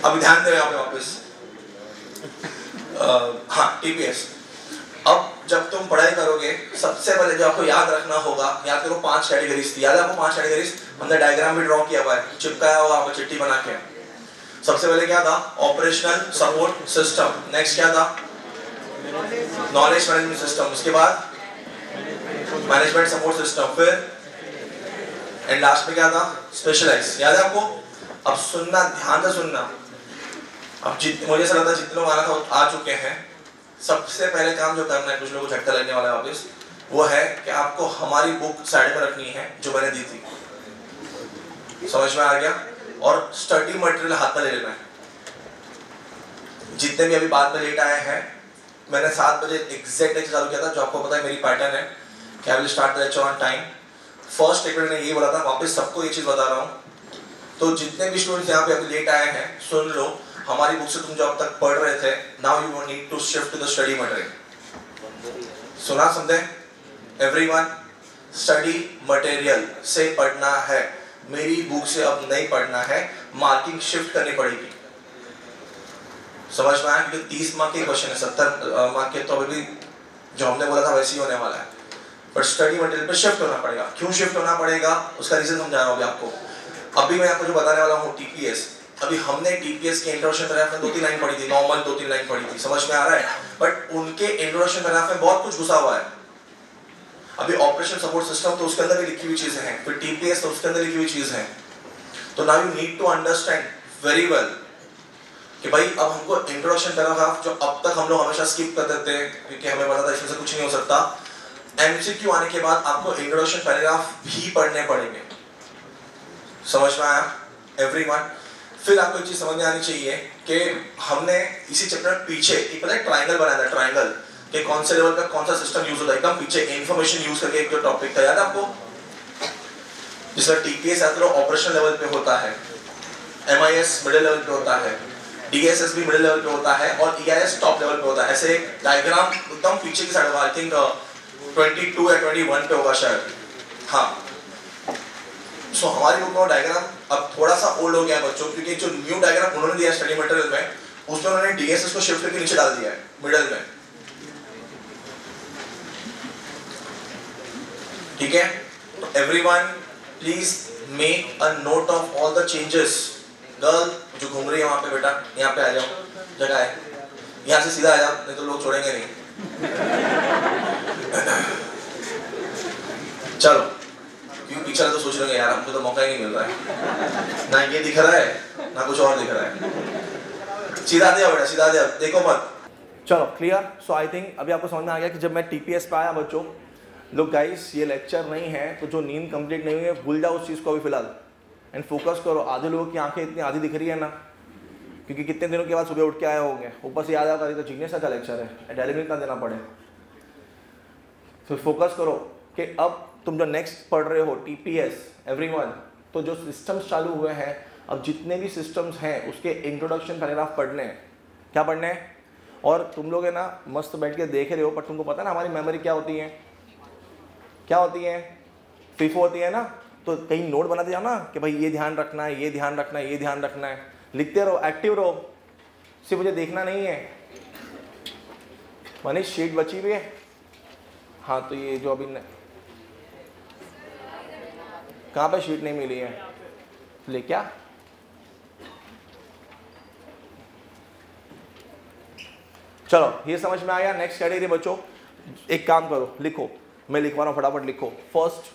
अभी ध्यान दे यहाँ पे वापस। हाँ, टीपीएस। अब जब तुम पढ़ाई करोगे सबसे पहले जो आपको याद रखना होगा, याद करो 5 कैटेगरीज थी, याद है आपको 5 कैटेगरीज? हमने डायग्राम भी ड्रॉ किया हुआ है, चिपकाया हुआ आपको चिट्ठी बना के। सबसे पहले क्या था? Operational support system. नेक्स्ट क्या था? Knowledge management system. उसके बाद मैनेजमेंट सपोर्ट सिस्टम। फिर एंड लास्ट में क्या था? स्पेशलाइज। याद है आपको? अब सुनना, ध्यान से सुनना। अब मुझे ऐसा लगता है जितने लोग आ चुके हैं, सबसे पहले काम जो करना है, कुछ लोगों को झटका लगने वाला है वापस, वो है कि आपको हमारी बुक साइड में रखनी है जो मैंने दी थी। समझ में आ गया? और स्टडी मटेरियल हाथ में ले लेना है। जितने भी अभी बाद में लेट आए हैं, मैंने 7 बजे एग्जैक्ट लेक्चर चालू किया था, जो आपको पता है मेरी पैटर्न है कि I will start the lecture on time. First एक मैंने ये बोला था, वापस सबको ये चीज बता रहा हूँ। तो जितने भी स्टूडेंट्स यहाँ पे अभी लेट आए हैं, सुन लो, हमारी बुक से तुम जो अब तक पढ़ रहे थे, now you need to shift to the study material. सुना समझे? एवरीवन, स्टडी मटेरियल से पढ़ना है, मेरी बुक से अब नहीं पढ़ना है, मार्किंग शिफ्ट करनी पड़ेगी। समझ में आया? क्योंकि 30 मार्क के क्वेश्चन है, 70 मार्क के तो अभी जो हमने बोला था वैसे ही होने वाला है, पर स्टडी मटेरियल पे शिफ्ट होना पड़ेगा। क्यों शिफ्ट होना पड़ेगा उसका रीजन समझा रहा हूँ आपको। अभी मैं आपको जो बताने वाला हूँ टीपीएस, अभी हमने टीपीएस के इंट्रोडक्शन पैराग्राफ में 2-3 लाइन पढ़ी थी, नॉर्मल 2-3 लाइन पढ़ी थी, समझ में आ रहा है? बट उनके इंट्रोडक्शन पैराग्राफ में बहुत कुछ घुसा हुआ है। अभी ऑपरेशन सपोर्ट सिस्टम तो उसके अंदर भी लिखी हुई चीजें हैं, फिर टीपीएस तो उसके अंदर लिखी हुई चीज है। तो now you need to understand very well कि भाई अब हमको इंट्रोडक्शन पैराग्राफ जो अब तक हम लोग हमेशा स्किप कर देते हैं क्योंकि हमें पता था इसमें से कुछ नहीं हो सकता, एमसीक्यू आने के बाद आपको इंट्रोडक्शन पैराग्राफ भी पढ़ने पड़ेंगे। समझ में आया एवरीवन? फिर आपको एक चीज समझ में आनी चाहिए कि हमने इसी चैप्टर पीछे एक पता है ट्रायंगल बनाया था, ट्रायंगल कि कौन से लेवल पे कौन सा सिस्टम यूज होता है, एकदम पीछे इंफॉर्मेशन यूज करके एक जो टॉपिक था, याद है आपको? जिसमें टीपीएस ऑपरेशन लेवल पे होता है, एमआईएस मिडिल लेवल पे होता है, डीएसएस भी मिडिल लेवल पे होता है और ईआईएस टॉप लेवल पे होता है। ऐसे एक डायग्राम एकदम पीछे की साइड में, आई थिंक 22 या 21 पे होगा शायद। हाँ, सो हमारी बुक में डायग्राम अब थोड़ा सा ओल्ड हो गया है बच्चों, क्योंकि जो न्यू डायग्राम उन्होंने दिया स्टडी मटेरियल में, उसमें उन्होंने डीएसएस को शिफ्ट करके नीचे डाल दिया है मिडिल में। ठीक है? तो everyone please make a note of all the changes. Girl जो घूम रही है वहां पे, बेटा यहाँ पे आ जाओ, जगह है, यहाँ से सीधा आ जाओ, नहीं तो लोग छोड़ेंगे नहीं। चलो, क्यों पीछे तो सोच रहे हैं यार हमको तो मौका ही नहीं मिल रहा है, ना ये दिख रहा है ना कुछ और दिख रहा है। सीधा दे बेटा, सीधा दे, देखो मत। चलो क्लियर? सो आई थिंक अभी आपको समझ में आ गया कि जब मैं टीपीएस पे आया बच्चों, लोग गाइस ये लेक्चर नहीं है तो जो नींद कंप्लीट नहीं हुई है भूल जाओ उस चीज़ को अभी फिलहाल, एंड फोकस करो। आधे लोगों की आंखें इतनी आधी दिख रही है ना, क्योंकि कितने दिनों के बाद सुबह उठ के आए होंगे, ऊपर से याद आता है तो जीनियस का लेक्चर है, डायरेक्ट ना देना पड़े। तो फोकस करो कि अब तुम जो नेक्स्ट पढ़ रहे हो टीपीएस एवरीवन, तो जो सिस्टम्स चालू हुए हैं, अब जितने भी सिस्टम्स हैं उसके इंट्रोडक्शन पैराग्राफ पढ़ने हैं। क्या पढ़ने हैं? और तुम लोग है ना मस्त बैठ के देख रहे हो, पर तुमको पता है ना हमारी मेमोरी क्या होती है, क्या होती है? फीफो होती है ना। तो कहीं नोट बनाते जाओ ना कि भाई ये ध्यान रखना है, ये ध्यान रखना है, ये ध्यान रखना है, लिखते रहो, एक्टिव रहो, सिर्फ मुझे देखना नहीं है। मनीष शीट बची हुई है? हाँ, तो ये जो अभी कहाँ पे शीट नहीं मिली है, ले क्या? चलो ये समझ में आया। नेक्स्ट कैटेगरी बच्चों, एक काम करो, लिखो, मैं लिखवा रहा हूँ, फटाफट लिखो। फर्स्ट,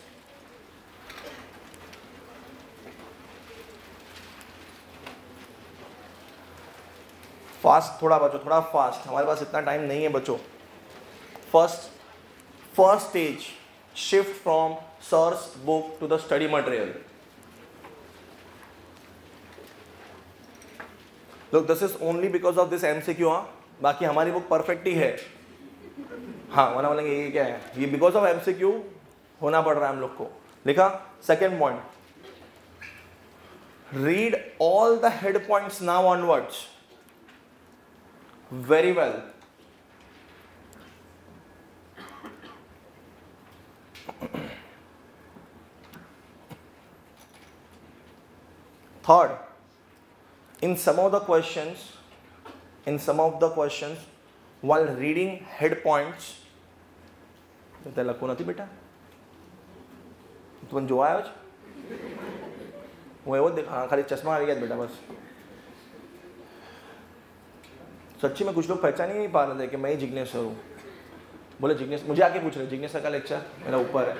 फास्ट थोड़ा बच्चों, थोड़ा फास्ट, हमारे पास इतना टाइम नहीं है बच्चों। First stage, shift from sir's book to the study material. लोग this is only because of this MCQ. हाँ, बाकी हमारी बुक परफेक्ट ही है। हाँ, वरना बोलेंगे ये क्या है, ये बिकॉज ऑफ एमसीक्यू होना पड़ रहा है हम लोग को। लिखा? Second point, read all the head points now onwards very well. Third, In some of the questions, while reading head points, तो लखो नहीं बेटा, तुम जो आया आज, वो देखा खाली चश्मा आ गया बेटा बस। सच्ची में कुछ लोग पहचान ही नहीं पा रहे थे कि मैं ही जिग्नेश सर हूँ। बोले जिग्नेश, मुझे आके पूछ रहे जिग्नेश सर का लेक्चर मेरा ऊपर है।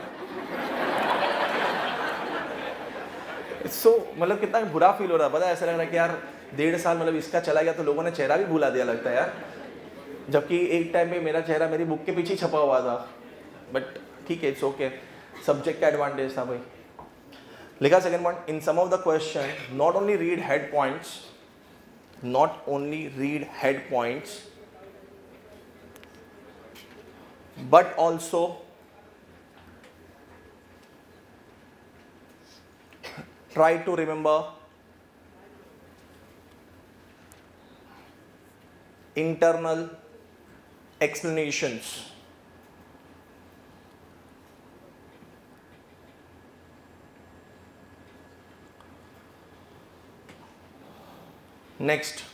मतलब कितना बुरा फील हो रहा है, पता है, ऐसा लग रहा है कि यार 1.5 साल मतलब इसका चला गया तो लोगों ने चेहरा भी भुला दिया लगता है यार, जबकि एक टाइम पे मेरा चेहरा मेरी बुक के पीछे छपा हुआ था। बट ठीक है, इट्स ओके, सब्जेक्ट का एडवांटेज था भाई। लिखा second point, in some of the question not only read head points but also try to remember internal explanations. Next,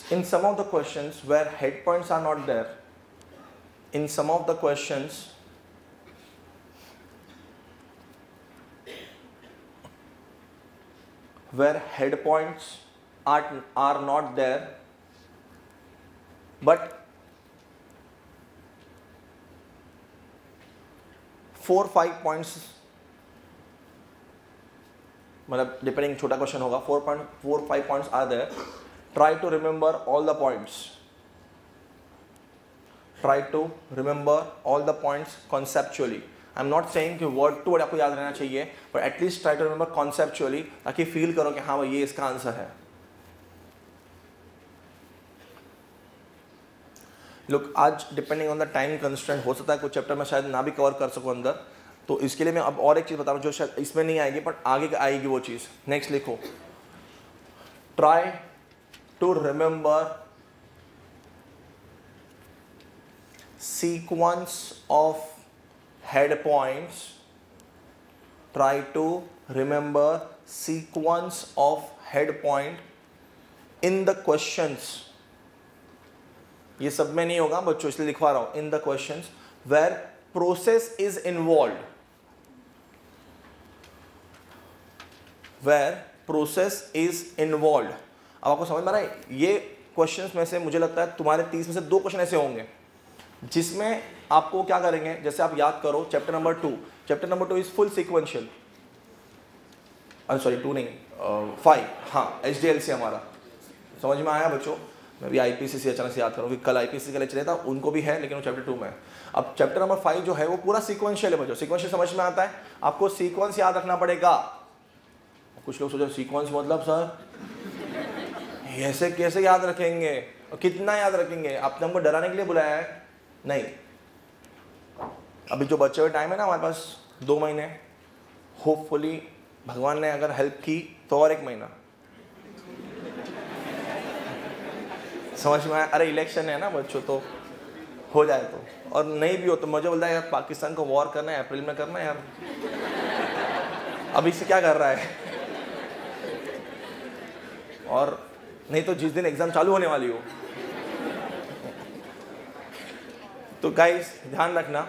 in some of the questions where head points are not there, where head points are not there, but 4-5 points, मतलब depending छोटा question होगा, 4-5 points are there. Try to remember all the points. Conceptually. I'm not saying कि word to word आपको याद रहना चाहिए, but at least try to remember conceptually, ताकि feel करो कि हाँ भाई ये इसका आंसर है। Look, आज depending on the time constraint हो सकता है कुछ चैप्टर में शायद ना भी कवर कर सकूँ अंदर, तो इसके लिए मैं अब और एक चीज़ बता रहा हूँ जो शायद इसमें नहीं आएगी बट आगे आएगी वो चीज़। नेक्स्ट लिखो, try to remember sequence of head points. Try to remember sequence of head point in the questions. ये सब में नहीं होगा बच्चों, इसलिए लिखवा रहा हूं, in the questions where process is involved. Where process is involved. अब आपको समझ में आ रहा है, ये क्वेश्चंस में से मुझे लगता है तुम्हारे 30 में से 2 क्वेश्चन ऐसे होंगे जिसमें आपको क्या करेंगे, जैसे आप याद करो chapter number 2 is full sequential, sorry 2 नहीं 5, हाँ HDLC हमारा समझ में आया बच्चों। मैं भी IPCC अचानक से याद करूँ कि कल IPCC का लेक्चर था, उनको भी है लेकिन वो चैप्टर 2 में है। अब चैप्टर नंबर 5 जो है वो पूरा सीक्वेंशियल है बच्चों। सीक्वेंशियल समझ में आता है, आपको सीक्वेंस याद रखना पड़ेगा। कुछ लोग सोचो सीक्वेंस मतलब सर ऐसे कैसे याद रखेंगे और कितना याद रखेंगे, आपने हमको डराने के लिए बुलाया है? नहीं, अभी जो बच्चे हुए टाइम है ना हमारे पास 2 महीने, होपफुली भगवान ने अगर हेल्प की तो और 1 महीना, समझ में आया? अरे इलेक्शन है ना बच्चों, तो हो जाए तो, और नहीं भी हो तो मुझे बोलता है यार पाकिस्तान को वॉर करना है, अप्रैल में करना है यार, अभी से क्या कर रहा है? और नहीं तो जिस दिन एग्जाम चालू होने वाली हो। तो गाइस ध्यान रखना,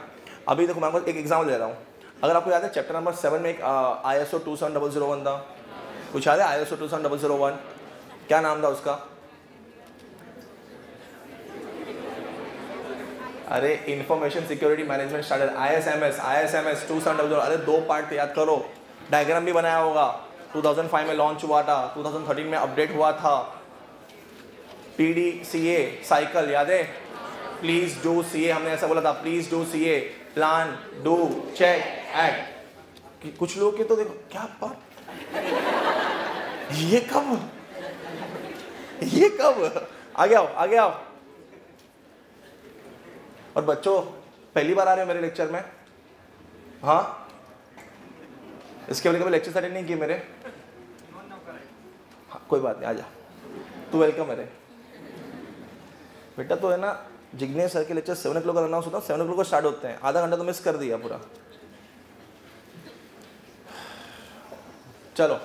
अभी देखो मैं आपको एक एग्जाम्पल दे रहा हूँ। अगर आपको याद है चैप्टर नंबर 7 में एक ISO 27001 था, कुछ याद है ISO 27001? क्या नाम था उसका? अरे information security management standard, ISMS 27001। अरे 2 पार्ट याद करो, डायग्राम भी बनाया होगा। 2005 में लॉन्च हुआ था, 2013 में अपडेट हुआ था। PDCA साइकिल याद है? प्लीज डू CA, हमने ऐसा बोला था, please do CA, plan, do, check, act. कुछ लोग के तो देखो क्या बात, ये कब आगे आओ। और बच्चों पहली बार आ रहे हो मेरे लेक्चर में? हाँ, इसके पहले कभी लेक्चर अटेंड नहीं किए मेरे? हाँ, कोई बात नहीं, आजा, तू वेलकम है बेटा। तो है ना, जिग्नेश सर के लेक्चर 7 o'clock का अनाउंस होता है, 7 o'clock को स्टार्ट होते हैं, आधा घंटा तो मिस कर दिया पूरा। चलो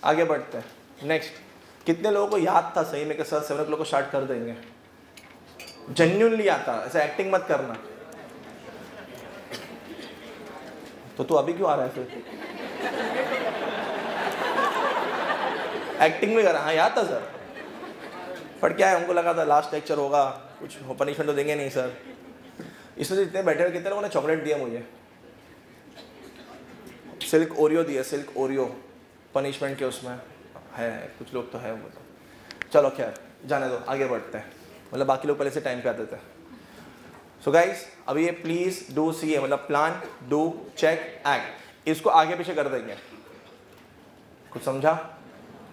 आगे बढ़ते हैं। नेक्स्ट, कितने लोगों को याद था सही में कि सर 7 o'clock को स्टार्ट कर देंगे? जेन्युइनली आता, ऐसे एक्टिंग मत करना। तो तू अभी क्यों आ रहा है फिर? एक्टिंग में कर रहा, हाँ याद था सर, पर क्या है हमको लगा था लास्ट लेक्चर होगा, कुछ पनिशमेंट तो देंगे नहीं सर। इसमें जितने बैठे हुए कितने लोगों ने चॉकलेट दिया मुझे? सिल्क ओरियो दिया, सिल्क ओरियो पनिशमेंट के उसमें है, कुछ लोग तो है वो तो। चलो खैर जाने दो, आगे बढ़ते हैं, मतलब बाकी लोग पहले से टाइम पे आते थे। सो गाइस अभी ये प्लीज डू सी, मतलब प्लान, डू, चेक, एक्ट, इसको आगे पीछे कर देंगे। कुछ समझा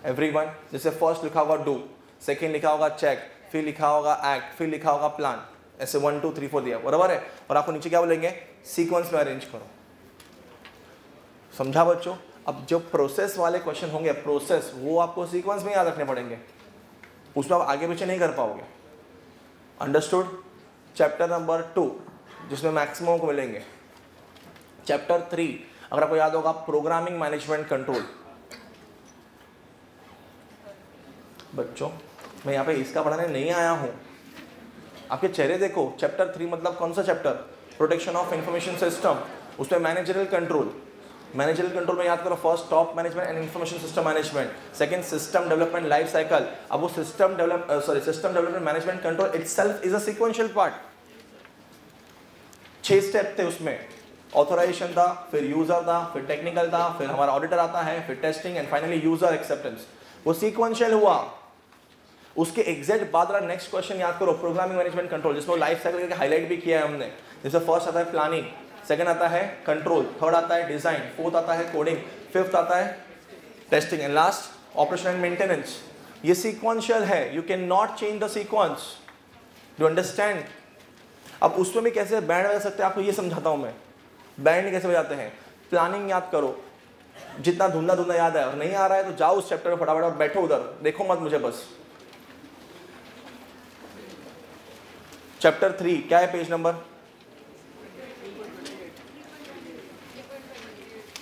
एवरीवन? जैसे फर्स्ट लिखा होगा डू, सेकेंड लिखा होगा चेक, फिर लिखा होगा एक्ट, फिर लिखा होगा प्लान, ऐसे 1 2 3 4 दिया, बराबर है। और आपको नीचे क्या बोलेंगे? सीक्वेंस में अरेंज करो। समझा बच्चों? अब जो प्रोसेस वाले क्वेश्चन होंगे, प्रोसेस, वो आपको सीक्वेंस में याद रखने पड़ेंगे, उसमें आप आगे पीछे नहीं कर पाओगे। अंडरस्टूड? चैप्टर नंबर 2 जिसमें मैक्सिमम को मिलेंगे। चैप्टर 3 अगर आपको याद होगा, प्रोग्रामिंग मैनेजमेंट कंट्रोल। बच्चों मैं यहाँ पे इसका पढ़ाने नहीं आया हूँ, आपके चेहरे देखो। चैप्टर 3 मतलब कौन सा chapter? Protection of information system, उसमें मैनेजरियल कंट्रोल। मैनेजरियल कंट्रोल में याद करो, first top management and information system management, second system development life cycle. अब वो system development management control itself is a sequential part. 6 step थे उसमें, authorisation था, फिर यूजर था, फिर टेक्निकल था, फिर हमारा ऑडिटर आता है, फिर testing and finally user acceptance. वो सीक्वेंशियल हुआ। उसके एग्जैक्ट बाद वाला नेक्स्ट क्वेश्चन याद करो, प्रोग्रामिंग मैनेजमेंट कंट्रोल, जिसमें लाइफ साइकिल करके हाईलाइट भी किया है हमने। जैसे फर्स्ट आता है प्लानिंग, सेकंड आता है कंट्रोल, थर्ड आता है डिजाइन, फोर्थ आता है कोडिंग, फिफ्थ आता है testing and last operation and maintenance. ये सीक्वेंशियल है, you can not change the sequence, do understand? अब उसमें भी कैसे बैंड बजा सकते हैं आपको ये समझाता हूं मैं। बैंड कैसे बजाते हैं? प्लानिंग याद करो, जितना धुंधला धुंधला याद है, और नहीं आ रहा है तो जाओ उस चैप्टर में फटाफट और बैठो उधर, देखो मत मुझे बस। चैप्टर 3 क्या है? Page number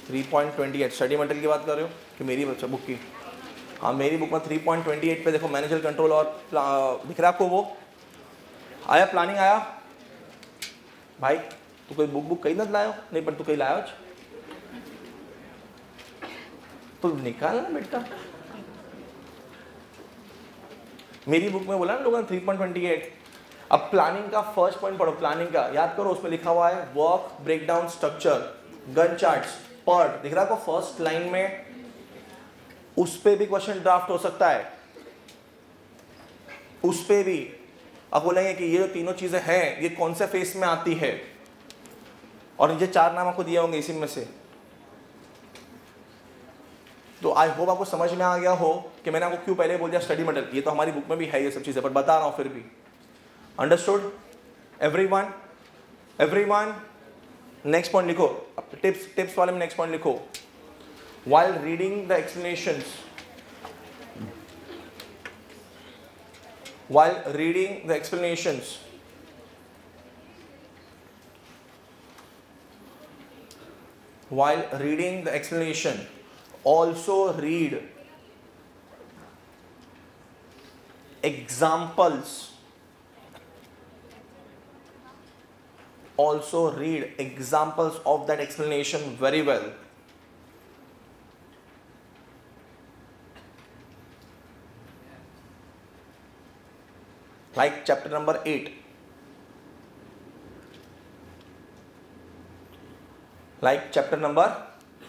3.28। स्टडी मटेरियल की बात कर रहे हो कि मेरी बच्चा बुक की? हाँ मेरी बुक में 3.28 पे देखो मैनेजर कंट्रोल और दिख रहा है आपको? वो आया, प्लानिंग आया? भाई तू कोई बुक कहीं ना लायो? नहीं पर तू कहीं लायो तो निकाल ना बेटा। मेरी बुक में बोला ना लोगों ने 3.28। अब प्लानिंग का फर्स्ट पॉइंट पढ़ो, प्लानिंग का याद करो, उसमें लिखा हुआ है work breakdown structure, Gantt charts, PERT, दिख रहा है आपको फर्स्ट लाइन में? उस पे भी क्वेश्चन ड्राफ्ट हो सकता है, उस पे भी अब बोलेंगे कि ये जो तीनों चीजें हैं ये कौन से फेस में आती है, और ये 4 नाम आपको दिए होंगे इसी में से। तो आई होप आपको समझ में आ गया हो कि मैंने आपको क्यों पहले बोल दिया स्टडी मटेरियल, ये तो हमारी बुक में भी है ये सब चीजें, पर बता रहा हूं फिर भी। Understood everyone? Everyone next point लिखो, टिप्स वाले में नेक्स्ट पॉइंट लिखो। while reading the explanations, while reading the explanations, while reading the explanation, also read examples, also read examples of that explanation very well. Like chapter number 8, like chapter number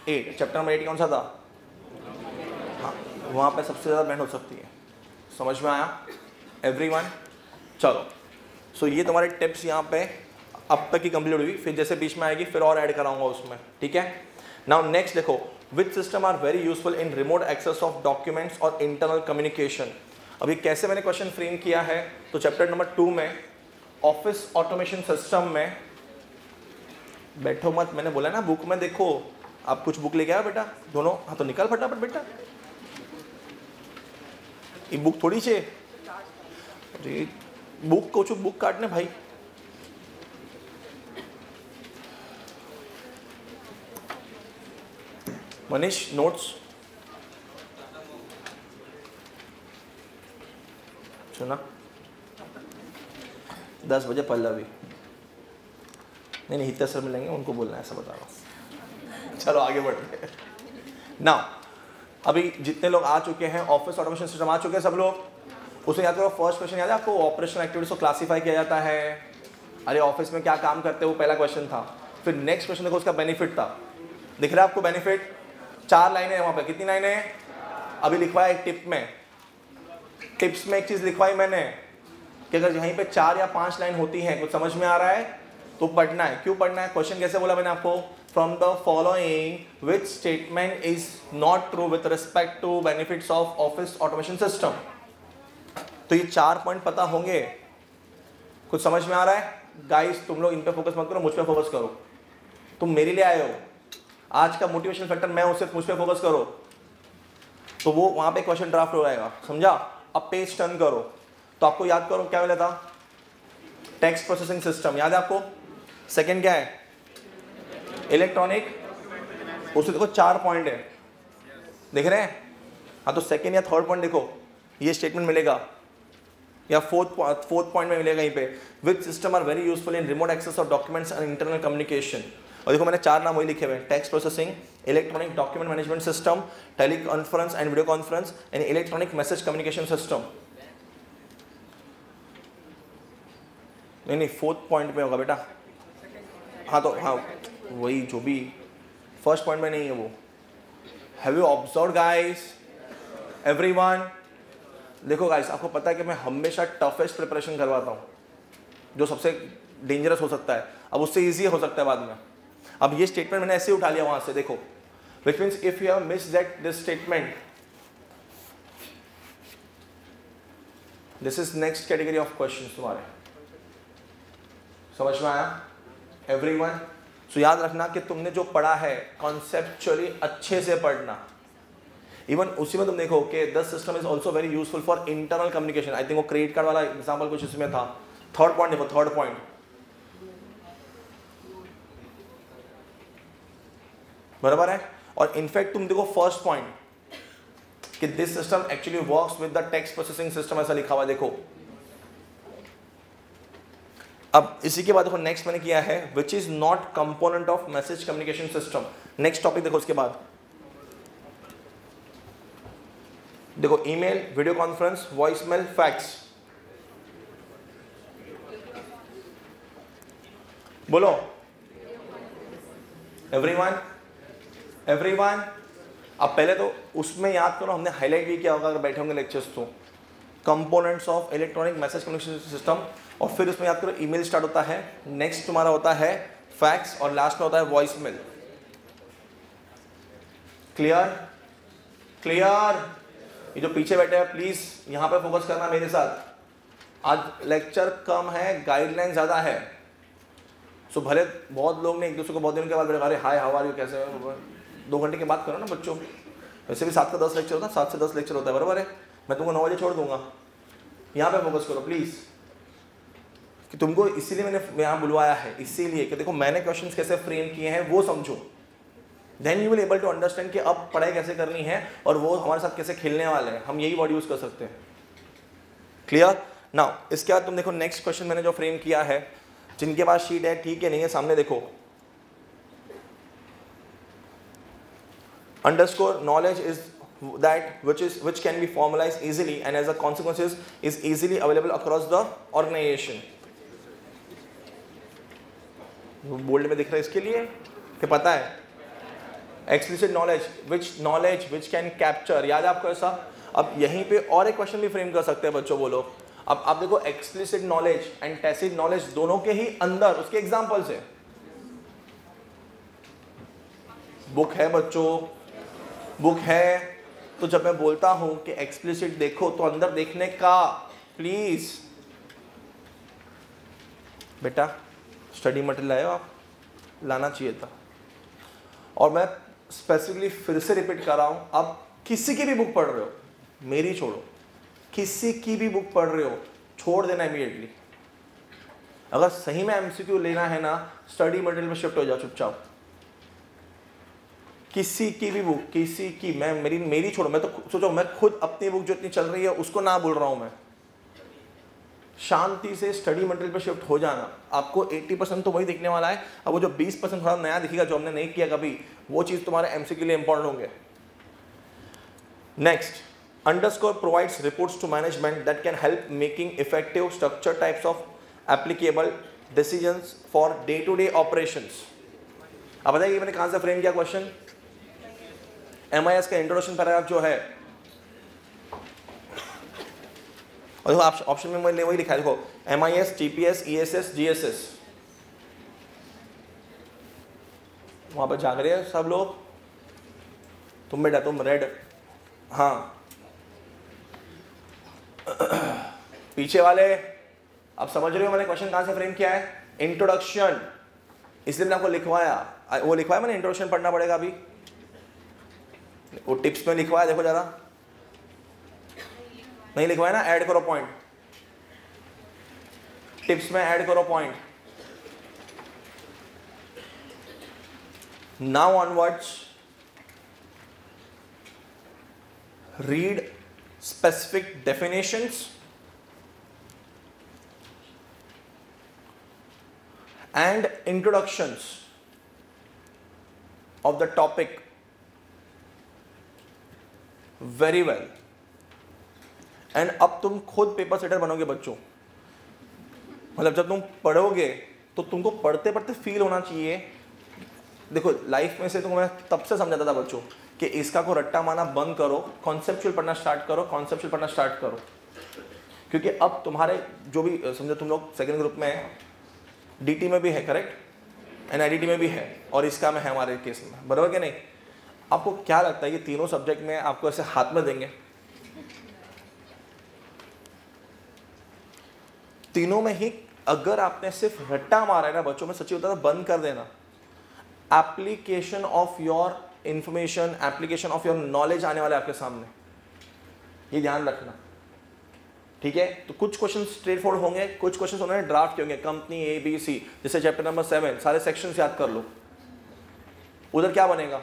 8, chapter number 8 कौन सा था? हाँ वहाँ पे सबसे ज़्यादा मेहनत हो सकती है। समझ में आया एवरीवन? चलो सो ये तुम्हारे टिप्स यहाँ पे अब तक की कंप्लीट हुई, फिर जैसे बीच में आएगी फिर और ऐड कराऊंगा उसमें, ठीक है? नाउ नेक्स्ट देखो, which system are very useful in remote access of documents और इंटरनल कम्युनिकेशन। अभी कैसे मैंने क्वेश्चन फ्रेम किया है, तो चैप्टर नंबर 2 में ऑफिस ऑटोमेशन सिस्टम में, बैठो मत, मैंने बोला ना बुक में देखो, आप कुछ बुक लेके आओ बेटा दोनों, हाँ तो निकाल फटाफट बेटा, ये बुक थोड़ी से बुक को बुक काटने भाई। मनीष नोट्स सुना 10 बजे पल्लवी, नहीं हितेश सर मिलेंगे, उनको बोलना है, ऐसा बता रहा हूँ। चलो आगे बढ़ते हैं ना। अभी जितने लोग आ चुके हैं, ऑफिस ऑटोमेशन सिस्टम आ चुके हैं सब लोग, उसमें याद करो फर्स्ट क्वेश्चन याद है आपको, ऑपरेशनल एक्टिविटीज को क्लासिफाई किया जाता है, अरे ऑफिस में क्या काम करते हैं वो पहला क्वेश्चन था। फिर नेक्स्ट क्वेश्चन देखो उसका बेनिफिट था, दिख रहा है आपको बेनिफिट, 4 लाइनें है वहां पे, कितनी लाइनें हैं अभी लिखवाया एक टिप में, टिप्स में एक चीज लिखवाई मैंने कि अगर यहीं पे 4 या 5 लाइन होती हैं, कुछ समझ में आ रहा है तो पढ़ना है। क्यों पढ़ना है, क्वेश्चन कैसे बोला मैंने आपको, from the following which statement is not true with respect to benefits of office automation system. तो ये 4 पॉइंट पता होंगे, कुछ समझ में आ रहा है गाइस, तुम लोग इन पे फोकस मत करो, मुझ पे फोकस करो, तुम मेरे लिए आए हो, आज का मोटिवेशन फैक्टर मैं हूं, सिर्फ मुझ पे फोकस करो, तो वो वहां पे क्वेश्चन ड्राफ्ट हो जाएगा, समझा। अब पेज टर्न करो, तो आपको याद करो क्या मिला था, टेक्स्ट प्रोसेसिंग सिस्टम याद है आपको, सेकंड क्या है इलेक्ट्रॉनिक, उसमें देखो 4 पॉइंट है, देख रहे हैं, हाँ तो सेकंड या थर्ड पॉइंट देखो, ये स्टेटमेंट मिलेगा, या फोर्थ पॉइंट में मिलेगा यहीं पे, which system are very useful in remote access of documents and internal communication. और देखो मैंने 4 नाम वही लिखे हुए हैं, text processing, electronic document management system, teleconference and video conference and electronic message communication system. नहीं फोर्थ पॉइंट में होगा बेटा, हाँ तो हाँ वही जो भी फर्स्ट पॉइंट में नहीं है वो। Have you observed guys everyone, देखो गाइस आपको पता है कि मैं हमेशा टफेस्ट प्रिपरेशन करवाता हूँ, जो सबसे डेंजरस हो सकता है, अब उससे इजी हो सकता है बाद में। अब ये स्टेटमेंट मैंने ऐसे उठा लिया वहां से, देखो which means if you have miss that this statement, this is next category of questions तुम्हारे, समझ में आया एवरीवन। सो याद रखना कि तुमने जो पढ़ा है कॉन्सेप्चुअली अच्छे से पढ़ना। इवन उसी में तुम देखो कि the system is also very useful for internal communication, I think वो क्रेडिट कार्ड वाला एग्जाम्पल कुछ इसमें था। थर्ड पॉइंट देखो, थर्ड पॉइंट बराबर है, और इनफैक्ट तुम देखो फर्स्ट पॉइंट कि this system actually works with the text processing system, ऐसा लिखा हुआ देखो। अब इसी के बाद देखो नेक्स्ट मैंने किया है which is not component of message communication system. Next topic देखो उसके बाद, देखो email, video conference, voicemail, fax, बोलो एवरीवन एवरीवन। अब पहले तो उसमें याद करो हमने हाईलाइट भी किया होगा अगर बैठे होंगे लेक्चर्स तो, components of electronic message communication system, और फिर उसमें याद करो ईमेल स्टार्ट होता है, नेक्स्ट तुम्हारा होता है फैक्स, और लास्ट में होता है वॉइसमेल। क्लियर क्लियर, ये जो पीछे बैठे हैं प्लीज यहाँ पे फोकस करना मेरे साथ। आज लेक्चर कम है, गाइडलाइन ज्यादा है, सो भले बहुत लोग ने एक दूसरे को बहुत दिन के बाद बोले अरे हाय हाउ आर यू, कैसे हो, 2 घंटे के बाद करो ना बच्चों, वैसे भी 7 का 10 लेक्चर होता है, 7 से 10 लेक्चर होता है, बराबर है, मैं तुमको 9 बजे छोड़ दूंगा, यहाँ पे फोकस करो प्लीज। कि तुमको इसीलिए मैंने यहाँ बुलवाया है, इसीलिए कि देखो मैंने क्वेश्चंस कैसे फ्रेम किए हैं वो समझो, then you will able to understand कि अब पढ़ाई कैसे करनी है और वो हमारे साथ कैसे खेलने वाले हैं, हम यही वर्ड यूज कर सकते हैं। क्लियर नाउ, इसके बाद तुम देखो नेक्स्ट क्वेश्चन मैंने जो फ्रेम किया है, जिनके पास शीट है ठीक है, नहीं है सामने देखो, underscore knowledge is that which can be formalized easily and as a consequence is easily available across the organization। Bold में दिख रहा है इसके लिए कि पता है, explicit knowledge which can capture, याद है आपको ऐसा। अब यहीं पे और एक क्वेश्चन भी फ्रेम कर सकते हैं बच्चों, बोलो। अब आप देखो explicit knowledge and tacit knowledge दोनों के ही अंदर उसके एग्जांपल्स है, बुक है बच्चों, बुक है, तो जब मैं बोलता हूं कि एक्सप्लिसिट देखो तो अंदर देखने का, प्लीज बेटा स्टडी मटेरियल लाए हो आप, लाना चाहिए था। और मैं स्पेसिफिकली फिर से रिपीट कर रहा हूं, अब किसी की भी बुक पढ़ रहे हो, मेरी छोड़ो, किसी की भी बुक पढ़ रहे हो, छोड़ देना इमीडिएटली। अगर सही में एमसीक्यू लेना है ना, स्टडी मटेरियल में शिफ्ट हो जाओ चुपचाप। किसी की भी बुक, किसी की, मैं मेरी छोड़ो, मैं तो सोचो मैं खुद अपनी बुक जो इतनी चल रही है उसको ना बोल रहा हूं मैं, शांति से स्टडी मटेरियल पे शिफ्ट हो जाना। आपको 80% तो वही दिखने वाला है, अब वो जो 20% थोड़ा नया दिखेगा जो हमने नहीं किया कभी, वो चीज़ तुम्हारे एमसीक्यू के लिए इंपॉर्टेंट होंगे। Next, underscore provides reports to management that can help making effective structure types of applicable decisions for day to day operations. अब बताइए मैंने कहाँ से फ्रेम किया क्वेश्चन? MIS का इंट्रोडक्शन पैराग्राफ जो है, और देखो आप ऑप्शन में मैंने वही लिखा है, देखो MIS, TPS, ESS, GSS। वहां पर जाग रहे हैं सब लोग? तुम बेटा तुम रेड, हाँ पीछे वाले आप समझ रहे हो मैंने क्वेश्चन कहां से फ्रेम किया है? इंट्रोडक्शन, इसलिए मैंने आपको लिखवाया, वो लिखवाया मैंने, इंट्रोडक्शन पढ़ना पड़ेगा अभी, वो टिप्स में लिखवाया, देखो जरा, नहीं लिखवाया ना? ऐड करो पॉइंट, टिप्स में ऐड करो point. Now onwards read specific definitions and introductions of the topic very well, and अब तुम खुद पेपर सेटर बनोगे बच्चों। मतलब जब तुम पढ़ोगे तो तुमको पढ़ते पढ़ते फील होना चाहिए। देखो लाइफ में से तो मैं तब से समझाता था बच्चों कि इसका को रट्टा मारना बंद करो, कॉन्सेप्चुअल पढ़ना स्टार्ट करो, कॉन्सेप्चुअल पढ़ना स्टार्ट करो, क्योंकि अब तुम्हारे जो भी समझो तुम लोग सेकेंड ग्रुप में है, DT में भी है करेक्ट, NIDT में भी है, और इसका में है हमारे केस में, बराबर कि नहीं? आपको क्या लगता है ये तीनों सब्जेक्ट में आपको ऐसे हाथ में देंगे? तीनों में ही अगर आपने सिर्फ रट्टा मारा है ना बच्चों में, सच्ची होता है बंद कर देना। Application of your information, application of your knowledge आने वाले आपके सामने, ये ध्यान रखना, ठीक है? तो कुछ क्वेश्चन स्ट्रेट फॉरवर्ड होंगे, कुछ क्वेश्चन उन्होंने ड्राफ्ट किए होंगे, कंपनी ABC, जैसे चैप्टर नंबर 7 सारे सेक्शंस याद कर लो। उधर क्या बनेगा?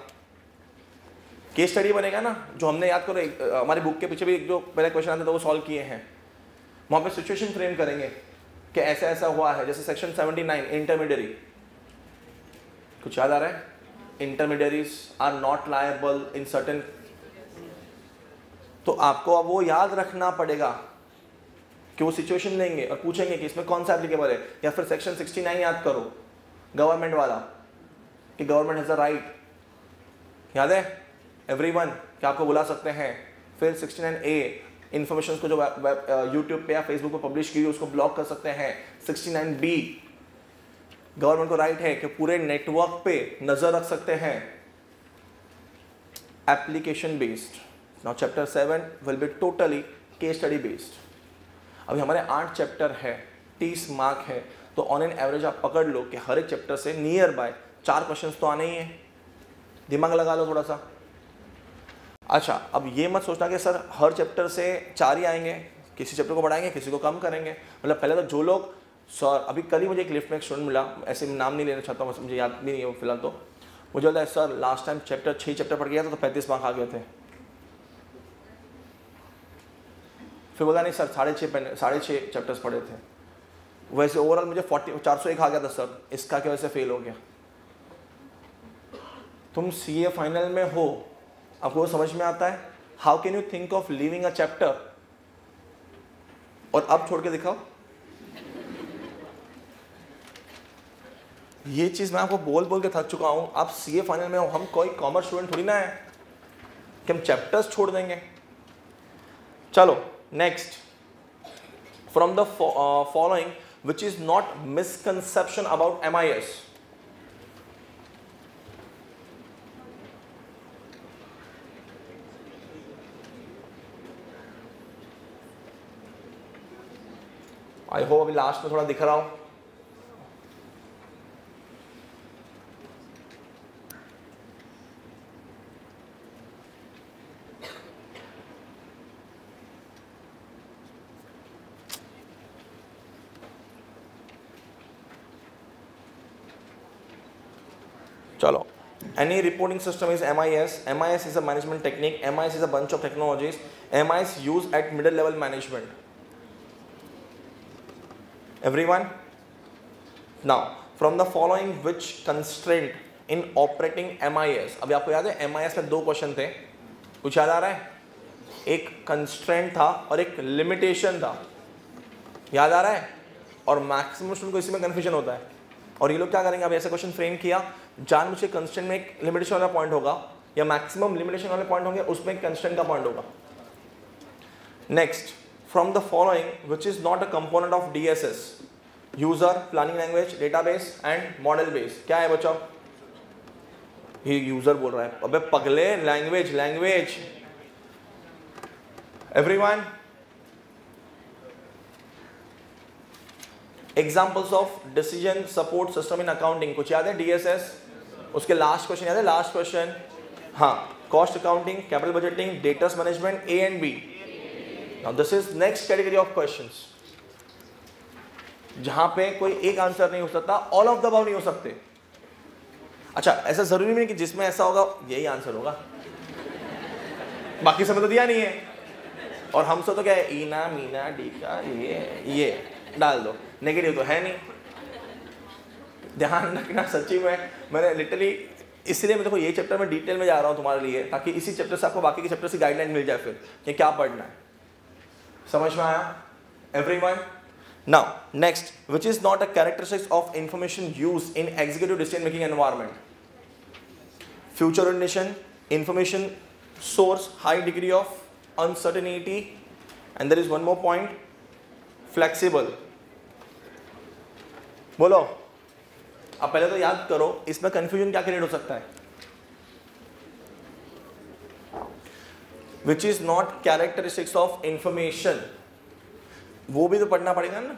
केस स्टडी बनेगा ना, जो हमने याद करो हमारी बुक के पीछे भी जो पहले क्वेश्चन आते थे वो सॉल्व किए हैं। वहाँ पे सिचुएशन फ्रेम करेंगे कि ऐसा ऐसा हुआ है, जैसे सेक्शन 79 इंटरमीडियरी, कुछ याद आ रहा है? Intermediaries are not liable in certain, तो आपको अब वो याद रखना पड़ेगा कि वो सिचुएशन लेंगे और पूछेंगे कि इसमें कौन सा एप्लीकेबल है। या फिर सेक्शन 69 याद करो गवर्नमेंट वाला, कि गवर्नमेंट हैज अ राइट, याद है एवरीवन, कि आपको बुला सकते हैं। फिर 69A इंफॉर्मेशन को जो यूट्यूब पे या फेसबुक पे पब्लिश की उसको ब्लॉक कर सकते हैं। 69B गवर्नमेंट को राइट है कि पूरे नेटवर्क पे नजर रख सकते हैं। Application based. Now chapter 7 will be totally case study based. अभी हमारे 8 चैप्टर है, 30 मार्क है, तो ऑन एन एवरेज आप पकड़ लो कि हर एक चैप्टर से नियर बाय 4 क्वेश्चंस तो आने ही हैं, दिमाग लगा लो थोड़ा सा। अच्छा, अब ये मत सोचना कि सर हर चैप्टर से 4 ही आएंगे, किसी चैप्टर को बढ़ाएंगे किसी को कम करेंगे। मतलब पहले तो जो लोग, सर अभी कल ही मुझे एक लिफ्ट में एक स्टूडेंट मिला, ऐसे नाम नहीं लेना चाहता हूँ, मुझे याद भी नहीं है फिलहाल, तो मुझे बोला है सर लास्ट टाइम 6 चैप्टर पढ़ गया था तो 35 मार्क आ गए थे। फिर बोला नहीं सर 6.5 चैप्टर्स पढ़े थे, वैसे ओवरऑल मुझे 401 आ गया था सर, इसका क्या वैसे फेल हो गया। तुम CA फाइनल में हो, आपको समझ में आता है how can you think of leaving a chapter, और अब छोड़ के दिखाओ। ये चीज मैं आपको बोल बोल के थक चुका हूं। आप CA फाइनल में हो, हम कोई कॉमर्स स्टूडेंट थोड़ी ना है कि हम चैप्टर्स छोड़ देंगे। चलो next, from the following which is not misconception about MIS। I hope अभी लास्ट में थोड़ा दिख रहा हो। चलो, any reporting system is MIS. MIS is a management technique. MIS is a bunch of technologies. MIS used at middle level management. Everyone, now from the following which constraint in operating MIS, अभी आपको याद है MIS में 2 question थे, कुछ याद आ रहा है? एक कंस्ट्रेंट था और एक लिमिटेशन था, याद आ रहा है? और मैक्सिमम स्टूडेंट को इसमें कन्फ्यूजन होता है, और ये लोग क्या करेंगे, अब ऐसा क्वेश्चन फ्रेम किया, जानबूझ के कंस्ट्रेंट में एक लिमिटेशन वाला पॉइंट होगा या मैक्सिमम लिमिटेशन वाले पॉइंट होंगे, उसमें एक कंस्ट्रेंट का पॉइंट होगा। Next, from the following which is not a component of DSS, user, planning language, database and model base, क्या है बच्चों? ये यूजर बोल रहा है, अबे पगले, language, language. Everyone, examples of decision support system in accounting, कुछ याद है? DSS, उसके लास्ट क्वेश्चन याद है? लास्ट क्वेश्चन, हाँ, cost accounting, capital budgeting, debtors management, A and B। Now this is next category of questions, जहां पे कोई एक आंसर नहीं हो सकता, ऑल ऑफ द अबव नहीं हो सकते। अच्छा, ऐसा जरूरी नहीं कि जिसमें ऐसा होगा यही आंसर होगा, बाकी समय तो दिया नहीं है, और हमसे तो क्या है, ईना मीना डीका ये डाल दो, नेगेटिव तो है नहीं। ध्यान रखना, सच्ची में मैंने लिटरली इसलिए मैं देखो ये चैप्टर में डिटेल में जा रहा हूँ तुम्हारे लिए, ताकि इसी चैप्टर से आपको बाकी के चैप्टर से गाइडलाइन मिल जाए फिर कि क्या पढ़ना है। समझ में आया everyone? Now next, which is not a characteristics of information use in executive decision making environment? Future orientation, information source, high degree of uncertainty, and there is one more point, flexible. बोलो, अब पहले तो याद करो इसमें confusion क्या create हो सकता है? Which is not characteristics of information, वो भी तो पढ़ना पड़ेगा ना।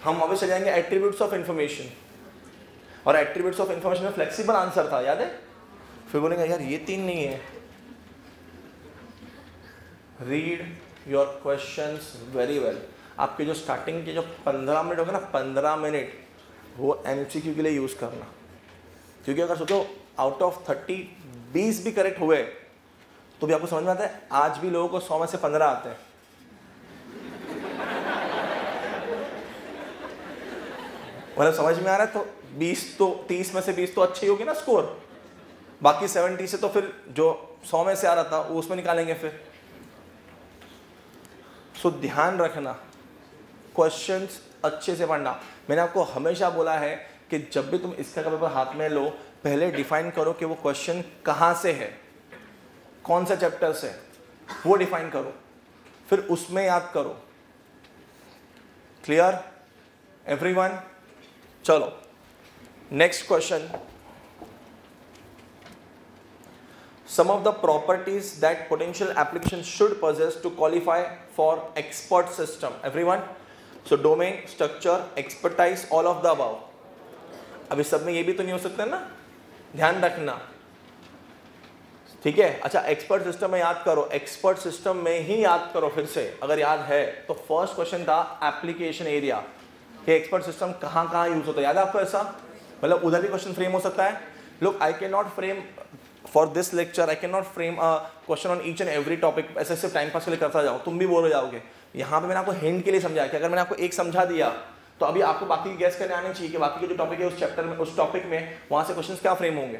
हम वापस चले जाएंगे एट्रीब्यूट्स ऑफ इंफॉर्मेशन, और एट्रीब्यूट्स ऑफ इंफॉर्मेशन में फ्लेक्सिबल आंसर था, याद है? फिर बोलेंगे यार ये 3 नहीं है। Read your questions very well. आपके जो स्टार्टिंग के जो 15 मिनट होगा ना, 15 मिनट वो MCQ के लिए यूज करना, क्योंकि अगर सोचो आउट ऑफ 30 20 भी करेक्ट हुए तो भी आपको समझ में आता है आज भी लोगों को 100 में से 15 आते हैं। मतलब समझ में आ रहा है? तो 30 में से 20 तो अच्छी होगी ना स्कोर, बाकी 70 से तो फिर जो 100 में से आ रहा था वो उसमें निकालेंगे फिर। सो ध्यान रखना, क्वेश्चंस अच्छे से पढ़ना। मैंने आपको हमेशा बोला है कि जब भी तुम इसका पेपर हाथ में लो, पहले डिफाइन करो कि वो क्वेश्चन कहाँ से है, कौन सा चैप्टर से, वो डिफाइन करो, फिर उसमें याद करो। Clear everyone? चलो next question, some of the properties that potential application should possess to qualify for expert system. Everyone, so domain, structure, expertise, all of the above. अब इस सब में ये भी तो नहीं हो सकता ना, ध्यान रखना, ठीक है? अच्छा, एक्सपर्ट सिस्टम में याद करो, एक्सपर्ट सिस्टम में ही याद करो फिर से अगर याद है तो। फर्स्ट क्वेश्चन था एप्लीकेशन एरिया, कि एक्सपर्ट सिस्टम कहाँ कहाँ यूज होता है, याद है आपको? ऐसा मतलब उधर भी क्वेश्चन फ्रेम हो सकता है। लोग, I can not frame for this lecture, I cannot frame a question on each and every topic, ऐसे सिर्फ टाइम पास के लिए करता जाओ, तुम भी बोर हो जाओगे। यहाँ पे मैंने आपको हिंट के लिए समझाया कि अगर मैंने आपको एक समझा दिया तो अभी आपको बाकी गैस करने आने चाहिए कि बाकी के जो टॉपिक है उस चैप्टर में, उस टॉपिक में वहाँ से क्वेश्चंस क्या फ्रेम होंगे।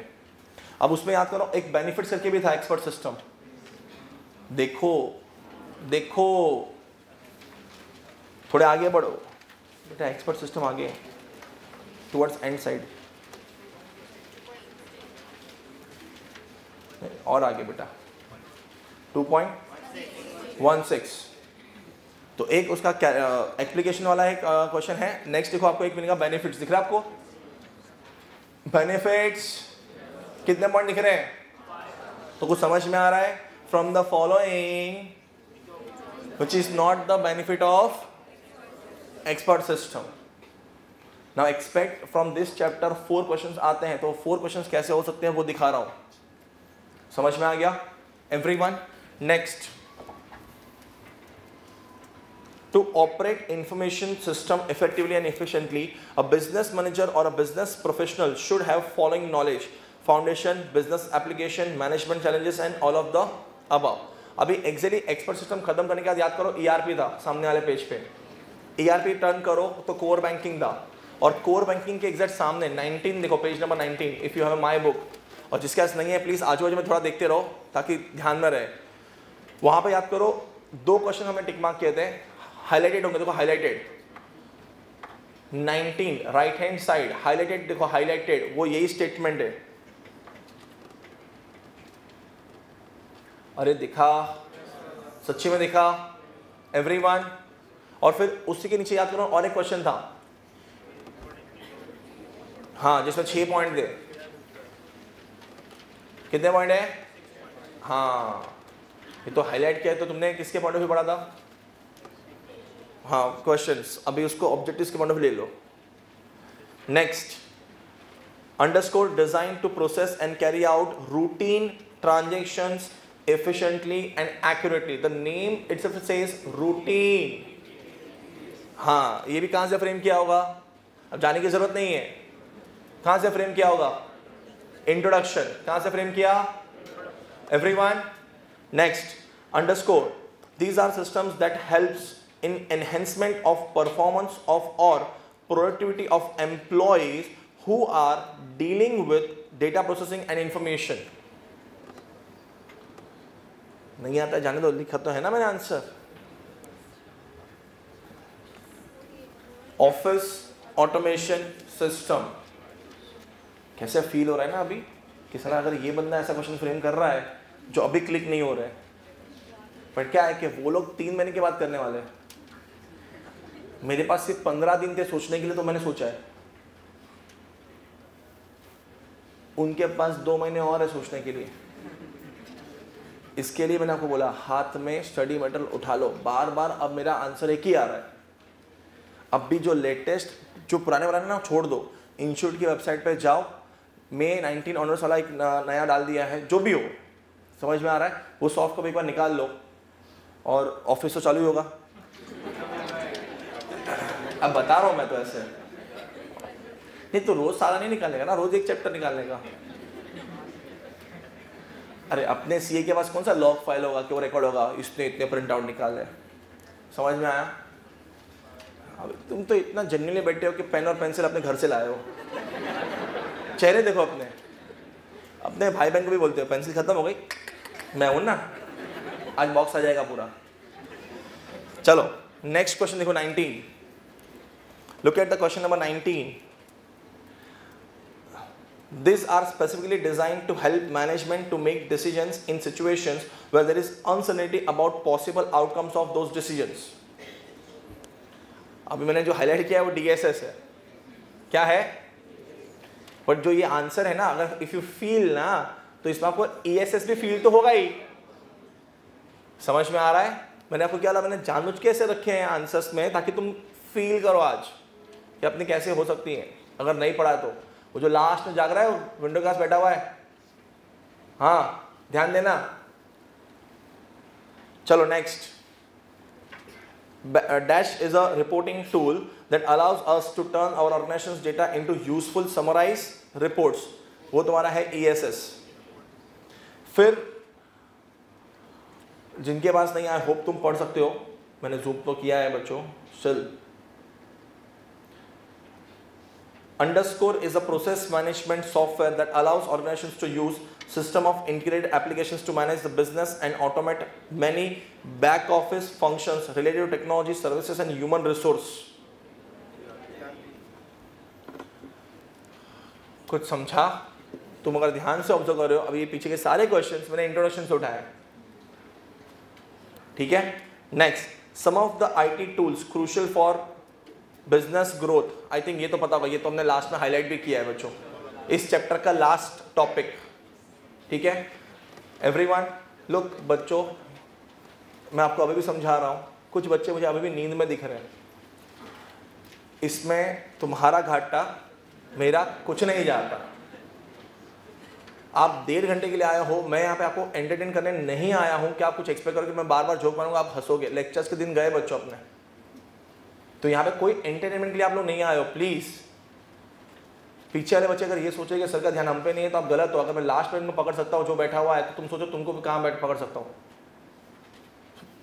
अब उसमें याद करो, एक बेनिफिट करके भी था एक्सपर्ट सिस्टम, देखो देखो थोड़े आगे बढ़ो बेटा, एक्सपर्ट सिस्टम आगे टुवर्ड्स एंड साइड, और आगे बेटा 2.16। तो एक उसका एप्लीकेशन वाला एक क्वेश्चन है। नेक्स्ट देखो, आपको एक मिलेगा बेनिफिट्स, दिख रहा है आपको? बेनिफिट्स कितने पॉइंट दिख रहे हैं? तो कुछ समझ में आ रहा है? From the following which is not the benefit of expert system. Now expect from this chapter 4 questions आते हैं, तो 4 क्वेश्चंस कैसे हो सकते हैं वो दिखा रहा हूं। समझ में आ गया everyone? Next, to operate information system effectively and efficiently a business manager और a business professional should have following knowledge: foundation, business application, management challenges and all of the above. अभी एक्चुअली एक्सपर्ट सिस्टम खत्म करने के बाद याद करो ERP था सामने वाले पेज पे, ERP टर्न करो तो कोर बैंकिंग था, और कोर बैंकिंग के एग्जैक्ट सामने 19 देखो, page number 19 if you have my book, और जिसके पास नहीं है प्लीज आजू बाजू में थोड़ा देखते रहो ताकि ध्यान में रहे। वहां पे याद करो 2 क्वेश्चन हमें टिक मार्क किए थे, हाईलाइटेड होंगे, देखो highlighted 19 right hand side highlighted, देखो हाईलाइटेड वो यही स्टेटमेंट है। अरे दिखा, सच्ची में दिखा एवरीवन। और फिर उसी के नीचे याद करो और एक क्वेश्चन था, हाँ, जिसमें 6 पॉइंट थे। कितने पॉइंट है? हाँ, ये तो हाईलाइट किया है, तो तुमने किसके पॉइंट ऑफ व्यू पढ़ा था? हाँ, क्वेश्चंस, अभी उसको ऑब्जेक्टिव्स के पॉइंट ऑफ व्यू ले लो। Next, underscore design to process and carry out routine transactions efficiently and accurately. The name itself says routine. हाँ, ये भी कहाँ से फ्रेम किया होगा? अब जाने की जरूरत नहीं है। कहाँ से फ्रेम किया होगा? इंट्रोडक्शन। कहाँ से फ्रेम किया? Everyone. Next, underscore. These are systems that helps in enhancement of performance of or productivity of employees who are dealing with data processing and information. नहीं आता, जाने दो, लिखा तो है ना मैंने आंसर। ऑफिस ऑटोमेशन सिस्टम, कैसे फील हो रहा है ना अभी कि सर अगर ये बंदा ऐसा क्वेश्चन फ्रेम कर रहा है जो अभी क्लिक नहीं हो रहा है, पर क्या है कि वो लोग 3 महीने के बाद करने वाले हैं। मेरे पास सिर्फ 15 दिन थे सोचने के लिए, तो मैंने सोचा है, उनके पास 2 महीने और है सोचने के लिए। इसके लिए मैंने आपको बोला हाथ में स्टडी मटेरियल उठा लो बार बार। अब मेरा आंसर एक ही आ रहा है। अब भी जो लेटेस्ट, जो पुराने ना छोड़ दो, इंस्टीट्यूट की वेबसाइट पे जाओ, May 19 ऑनर्स वाला एक नया डाल दिया है, जो भी हो समझ में आ रहा है, वो सॉफ्ट कॉपी एक बार निकाल लो, और ऑफिस तो चालू ही होगा। अब बता रहा हूँ मैं तो ऐसे नहीं, तो रोज सारा नहीं निकालेगा ना, रोज एक चैप्टर निकालेगा। अरे अपने सीए के पास कौन सा लॉग फाइल होगा कि वो रिकॉर्ड होगा इसने इतने प्रिंट आउट निकाले? समझ में आया? अब तुम तो इतना जेन्युइनली बैठे हो कि पेन और पेंसिल अपने घर से लाए हो। चेहरे देखो अपने, अपने भाई बहन को भी बोलते हो पेंसिल खत्म हो गई, मैं हूं ना, आज बॉक्स आ जाएगा पूरा। चलो नेक्स्ट क्वेश्चन देखो 19। Look at the question number 19। These are specifically designed to help management to make decisions in situations where there is uncertainty about possible outcomes of those decisions. अभी मैंने जो हाईलाइट किया है वो DSS है। क्या है? बट जो ये आंसर है ना, अगर इफ यू फील ना, तो इसमें आपको ESS भी फील तो होगा ही। समझ में आ रहा है? मैंने आपको क्या मैंने जानबूझ के ऐसे रखे हैं आंसर्स में ताकि तुम फील करो आज कि अपनी कैसे हो सकती है। अगर नहीं पढ़ा तो वो जो लास्ट में जाग रहा है वो विंडो क्लास बैठा हुआ है, हाँ ध्यान देना। चलो next, dash is a reporting tool that allows us to turn our organisations data into useful summarise reports. वो तुम्हारा है ESS। फिर जिनके पास नहीं, आई होप तुम पढ़ सकते हो, मैंने जूम तो किया है बच्चों। चल, Underscore is a process management software that allows organizations to use system of integrated applications to manage the business and automate many back office functions related to technology, services and human resource. कुछ समझा? तुम अगर ध्यान से observe कर रहे हो, अभी ये पीछे के सारे क्वेश्चंस मैंने इंट्रोडक्शन से उठाए, ठीक है। Next, some of the IT tools crucial for business growth. I think ये तो पता होगा, ये तो हमने लास्ट में हाईलाइट भी किया है बच्चों, इस चैप्टर का लास्ट टॉपिक, ठीक है। एवरीवन लुक, बच्चों मैं आपको अभी भी समझा रहा हूँ, कुछ बच्चे मुझे अभी भी नींद में दिख रहे हैं। इसमें तुम्हारा घाटा, मेरा कुछ नहीं जाता। आप 1.5 घंटे के लिए आए हो, मैं यहाँ पे आपको एंटरटेन करने नहीं आया हूँ कि आप कुछ एक्सपेक्ट करो कि मैं बार बार जोक मारूंगा, आप हंसोगे। लेक्चर्स के दिन गए बच्चों अपने, तो यहाँ पे कोई एंटरटेनमेंट के लिए आप लोग नहीं आए हो प्लीज। पीछे वाले बच्चे अगर ये सोचे कि सर का ध्यान हम पे नहीं है तो आप गलत हो। अगर मैं लास्ट मिनट में पकड़ सकता हूँ जो बैठा हुआ है, तो तुम सोचो तुमको भी कहाँ बैठ पकड़ सकता हूँ।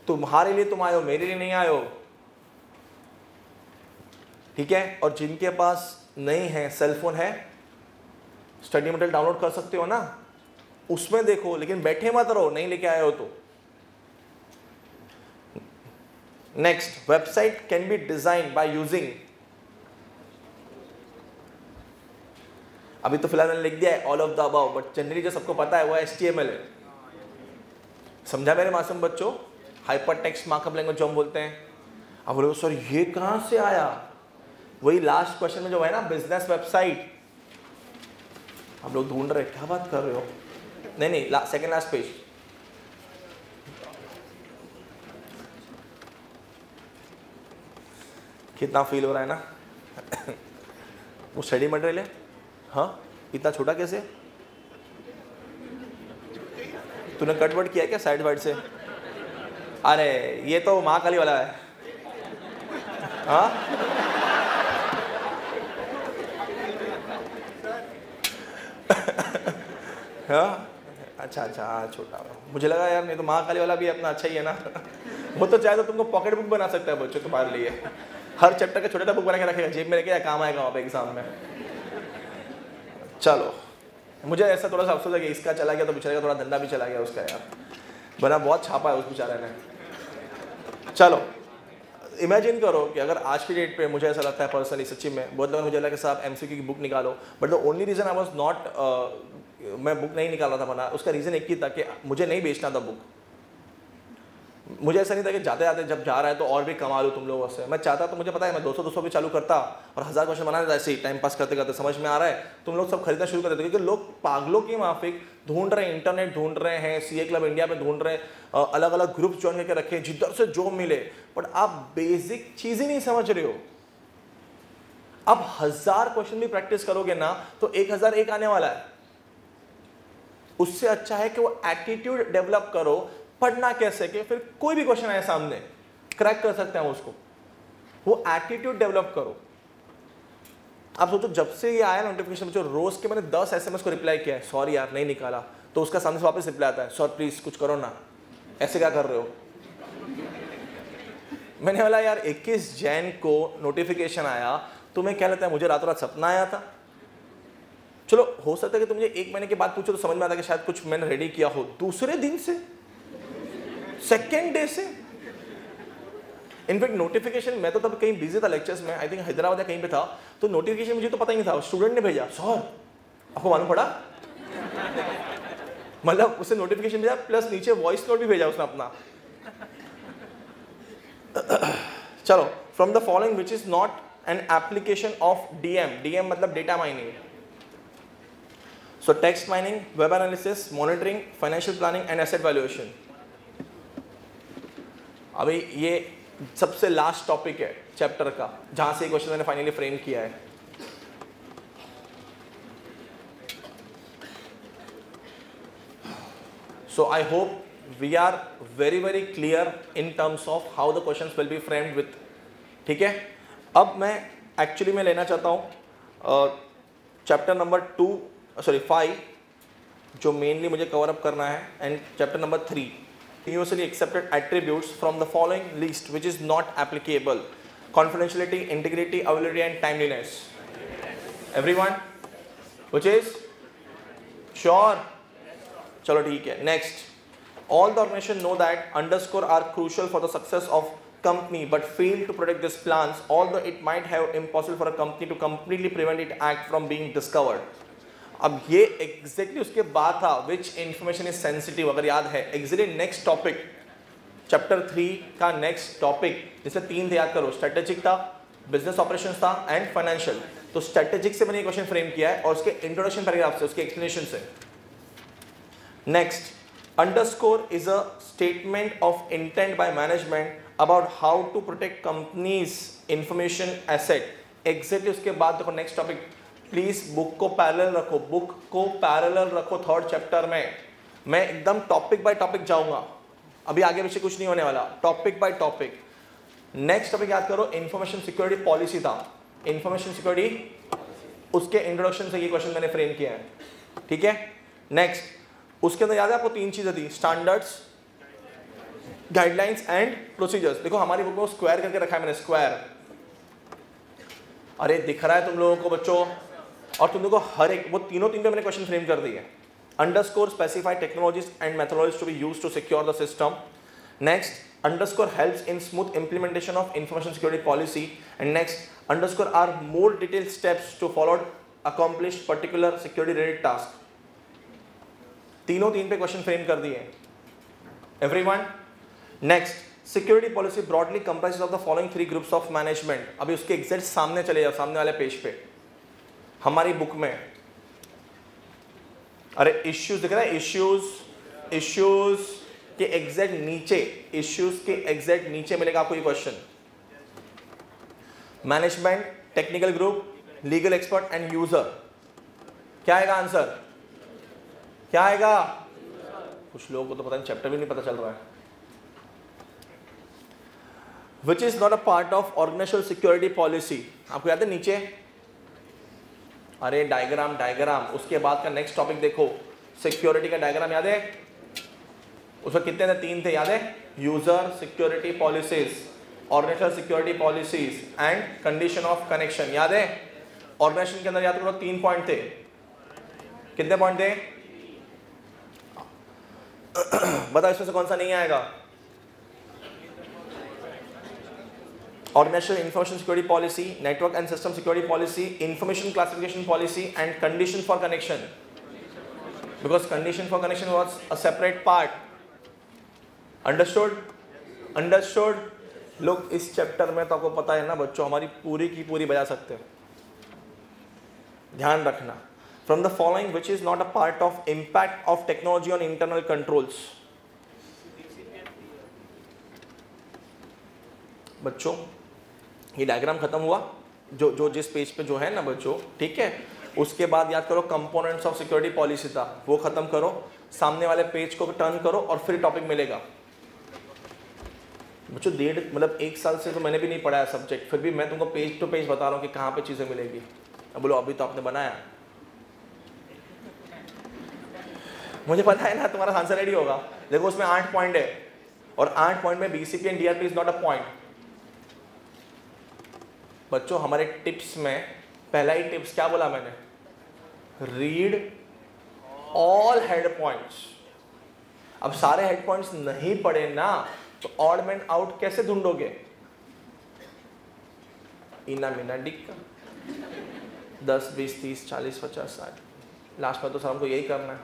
तुम्हारे लिए तुम आए हो, मेरे लिए नहीं आए हो। ठीक है, और जिनके पास नहीं है, सेलफोन है, स्टडी मटेरियल डाउनलोड कर सकते हो ना, उसमें देखो, लेकिन बैठे मत रहो नहीं लेके आए हो तो। Next, website can be design by using, अभी तो फिलहाल मैंने लिख दिया है all of the above, but generally जो सबको पता है वो HTML है। समझा मेरे मासूम बच्चों? हाइपर टेक्स्ट मार्कअप लैंग्वेज जो हम बोलते हैं। अब बोलो सर ये कहां से आया? वही लास्ट क्वेश्चन में जो है ना, बिजनेस वेबसाइट, हम लोग ढूंढ रहे, क्या बात कर रहे हो? नहीं, सेकंड लास्ट पेज। कितना फील हो रहा है ना? वो स्टडी मटेरियल है, हाँ, इतना छोटा कैसे? तूने कट वट किया क्या साइड वाइड से? अरे ये तो महाकाली वाला है, हाँ? हाँ, अच्छा, हाँ छोटा, मुझे लगा यार नहीं तो महाकाली वाला भी अपना अच्छा ही है ना। वो तो चाहे तो तुमको पॉकेट बुक बना सकता है बच्चों तुम्हारे लिए, हर चैप्टर का छोटा बुक बना के रखेगा, जेब में रखेगा, काम आएगा वहाँ पे एग्जाम में। चलो, मुझे ऐसा थोड़ा सा अफसोस है कि इसका चला गया तो बेचारे का थोड़ा धंधा भी चला गया उसका यार, बना बहुत छापा है उस बेचारे ने। चलो, इमेजिन करो कि अगर आज की डेट पे मुझे ऐसा लगता है पर्सनली, सच्ची में बहुत लोग मुझे लगा कि साहब MCQ की बुक निकालो, but the only reason I was not, मैं बुक नहीं निकाल रहा था बना, उसका रीज़न एक ही था कि मुझे नहीं बेचना था बुक। मुझे ऐसा नहीं था कि जाते जाते जब जा रहा है तो और भी कमा लूँ तुम लोगों से। मैं चाहता तो मुझे पता है मैं 200 भी चालू करता और 1000 क्वेश्चन बना देता, ऐसे ही टाइम पास करते करते समझ में आ रहा है, तुम लोग सब खरीदना शुरू कर देते, क्योंकि लोग पागलों की माफिक ढूंढ रहे हैं, इंटरनेट ढूंढ रहे हैं, CA क्लब इंडिया में ढूंढ रहे हैं, अलग अलग ग्रुप ज्वाइन करके रखे, जिधर से जो मिले, बट आप बेसिक चीज ही नहीं समझ रहे हो। आप 1000 क्वेश्चन भी प्रैक्टिस करोगे ना तो 1001 आने वाला है। उससे अच्छा है कि वो एटीट्यूड डेवलप करो, पढ़ना कैसे कि फिर कोई भी क्वेश्चन आए सामने क्रैक कर सकते हैं उसको, वो एटीट्यूड डेवलप करो। आप सोचो जब से ये आया नोटिफिकेशन, जो रोज के मैंने 10 SMS को रिप्लाई किया है, सॉरी यार नहीं निकाला, तो उसका सामने से वापस रिप्लाई आता है, सर प्लीज कुछ करो ना, ऐसे क्या कर रहे हो? मैंने बोला यार 21 जैन को नोटिफिकेशन आया, तुम्हें क्या लगता है मुझे रातों रात सपना आया था? चलो हो सकता है कि तुम मुझे 1 महीने के बाद पूछो तो समझ में आता है कि शायद कुछ मैंने रेडी किया हो, दूसरे दिन से, सेकेंड डे से। इनफैक्ट नोटिफिकेशन, मैं तो तब कहीं बिजी था लेक्चर्स में, आई थिंक हैदराबाद या कहीं पे था, तो नोटिफिकेशन मुझे तो पता ही नहीं था, स्टूडेंट ने भेजा, सर आपको मालूम पड़ा? मतलब उससे नोटिफिकेशन भेजा प्लस नीचे वॉइस नोट भी भेजा उसने अपना। चलो, from the following which is not an application of DM मतलब data mining. So text mining, web analysis, monitoring, financial planning and asset valuation. अभी ये सबसे लास्ट टॉपिक है चैप्टर का, जहां से क्वेश्चन मैंने फाइनली फ्रेम किया है। So I hope we are very clear in terms of how the questions will be framed with, ठीक है। अब मैं एक्चुअली मैं लेना चाहता हूं चैप्टर नंबर 5 जो मेनली मुझे कवर अप करना है, and chapter number 3, universally accepted attributes from the following list which is not applicable: confidentiality, integrity, availability and timeliness. Everyone, which is sure? चलो ठीक है। Next, all the organization know that underscore are crucial for the success of company but fail to protect these plans, although it might have impossible for a company to completely prevent it act from being discovered. अब ये exactly उसके बाद था विच information is sensitive, अगर याद है exactly next topic chapter 3 का next topic, जिसमें 3 थे याद करो, स्ट्रेटेजिक था, बिजनेस ऑपरेशंस था एंड फाइनेंशियल। तो स्ट्रेटेजिक से मैंने ये क्वेश्चन फ्रेम किया है और उसके इंट्रोडक्शन पैराग्राफ से, उसके एक्सप्लेनेशन से। Next, underscore is a statement of intent by management about how to protect companies information asset. Exactly उसके बाद देखो नेक्स्ट टॉपिक, प्लीज बुक को पैरेलल रखो, थर्ड चैप्टर में मैं एकदम टॉपिक बाय टॉपिक जाऊंगा, अभी आगे पीछे कुछ नहीं होने वाला, topic by topic. Next topic याद करो, इंफॉर्मेशन सिक्योरिटी पॉलिसी था, इंफॉर्मेशन सिक्योरिटी, उसके इंट्रोडक्शन से ये क्वेश्चन मैंने फ्रेम किया है, ठीक है। नेक्स्ट, उसके अंदर याद है आपको 3 चीजें थी, स्टैंडर्ड्स, गाइडलाइंस एंड प्रोसीजर्स। देखो हमारी बुक में स्क्वायर करके रखा है मैंने, स्क्वायर अरे दिख रहा है तुम लोगों को बच्चों, और तुम लोगों को हर एक वो तीनों तीन पे मैंने क्वेश्चन फ्रेम कर दिए। Underscore specify technologies and methodologies to be used to secure the system. Next, underscore helps in smooth implementation of information security policy, and next underscore are more detailed steps to follow accomplish particular security related task। तीनों तीन पे question frame कर दिए everyone. Next, security policy broadly comprises of the following three groups of management. अभी उसके exact सामने चले जाओ, सामने वाले पेज पे हमारी बुक में। अरे इश्यूज दिख रहा है, इश्यूज के एग्जैक्ट नीचे, इश्यूज के एग्जैक्ट नीचे मिलेगा आपको ये question. Management, technical group, legal expert and user. क्या आएगा आंसर? क्या आएगा? कुछ लोगों को तो पता नहीं, चैप्टर भी नहीं पता चल रहा है। Which is not a part of organisational security policy. आपको याद है नीचे, अरे डायग्राम, उसके बाद का नेक्स्ट टॉपिक देखो, सिक्योरिटी का डायग्राम याद है? उसमें कितने थे? 3 थे, याद है? User security policies, organisational security policies and condition of connection, याद है? ऑर्गेनाइजेशन के अंदर याद करो 3 पॉइंट थे। कितने पॉइंट थे? बताओ इसमें से कौन सा नहीं आएगा? Organisational information security policy, network and system security policy, information classification policy and condition for connection, because condition for connection was a separate part. Understood. लोग इस चैप्टर में तो आपको पता है ना बच्चों, हमारी पूरी की पूरी बजा सकते हैं। ध्यान रखना, from the following which is not a part of impact of technology on internal controls. बच्चों ये डायग्राम खत्म हुआ, जो जिस पेज पे जो है ना बच्चों, ठीक है? उसके बाद याद करो कंपोनेंट्स ऑफ सिक्योरिटी पॉलिसी था, वो खत्म करो, सामने वाले पेज को टर्न करो और फिर टॉपिक मिलेगा। बच्चों 1 साल से तो मैंने भी नहीं पढ़ा है सब्जेक्ट, फिर भी मैं तुमको पेज टू पेज बता रहा हूँ कि कहाँ पे चीज़ें मिलेगी। अब बोलो अभी तो आपने बनाया, मुझे पता है ना तुम्हारा आंसर रेडी होगा। देखो उसमें 8 पॉइंट है, और 8 पॉइंट में BCP and DRP is not a point. बच्चों हमारे टिप्स में पहला ही टिप्स क्या बोला मैंने? Read all head points. अब सारे हेड पॉइंट्स नहीं पढ़े ना तो ऑड मैन आउट कैसे ढूंढोगे? इना मीना डिक्का 10 20 30 40 50 60, लास्ट में तो सर हमको यही करना है।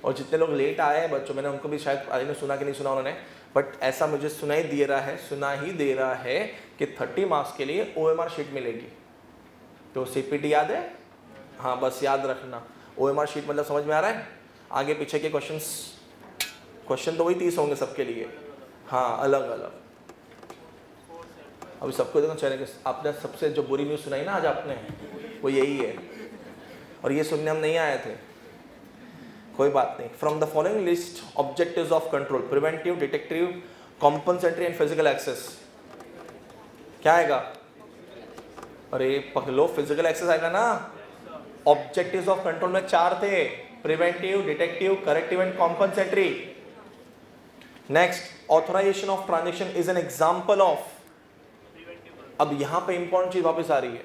और जितने लोग लेट आए हैं बच्चों, मैंने उनको भी शायद आगे में सुना कि नहीं सुना उन्होंने, बट ऐसा मुझे सुना ही दे रहा है कि 30 मार्क्स के लिए OMR शीट मिलेगी। तो CPT याद है? हाँ बस याद रखना, OMR शीट मतलब समझ में आ रहा है? आगे पीछे के क्वेश्चन तो वही 30 होंगे सबके लिए, हाँ अलग अलग। अभी सबको देखो चैनल के, आपने सबसे जो बुरी न्यूज़ सुनाई ना आज आपने, वो यही है, और ये सुनने हम नहीं आए थे, कोई बात नहीं। From the following list objectives of control, preventive, detective, compensatory and physical access. क्या आएगा? अरे पकड़ो, फिजिकल एक्सेस आएगा ना। ऑब्जेक्टिव्स ऑफ कंट्रोल में 4 थे, preventive, detective, corrective and compensatory. Next, authorisation of transaction is an example of. अब यहां पे इंपॉर्टेंट चीज वापस आ रही है,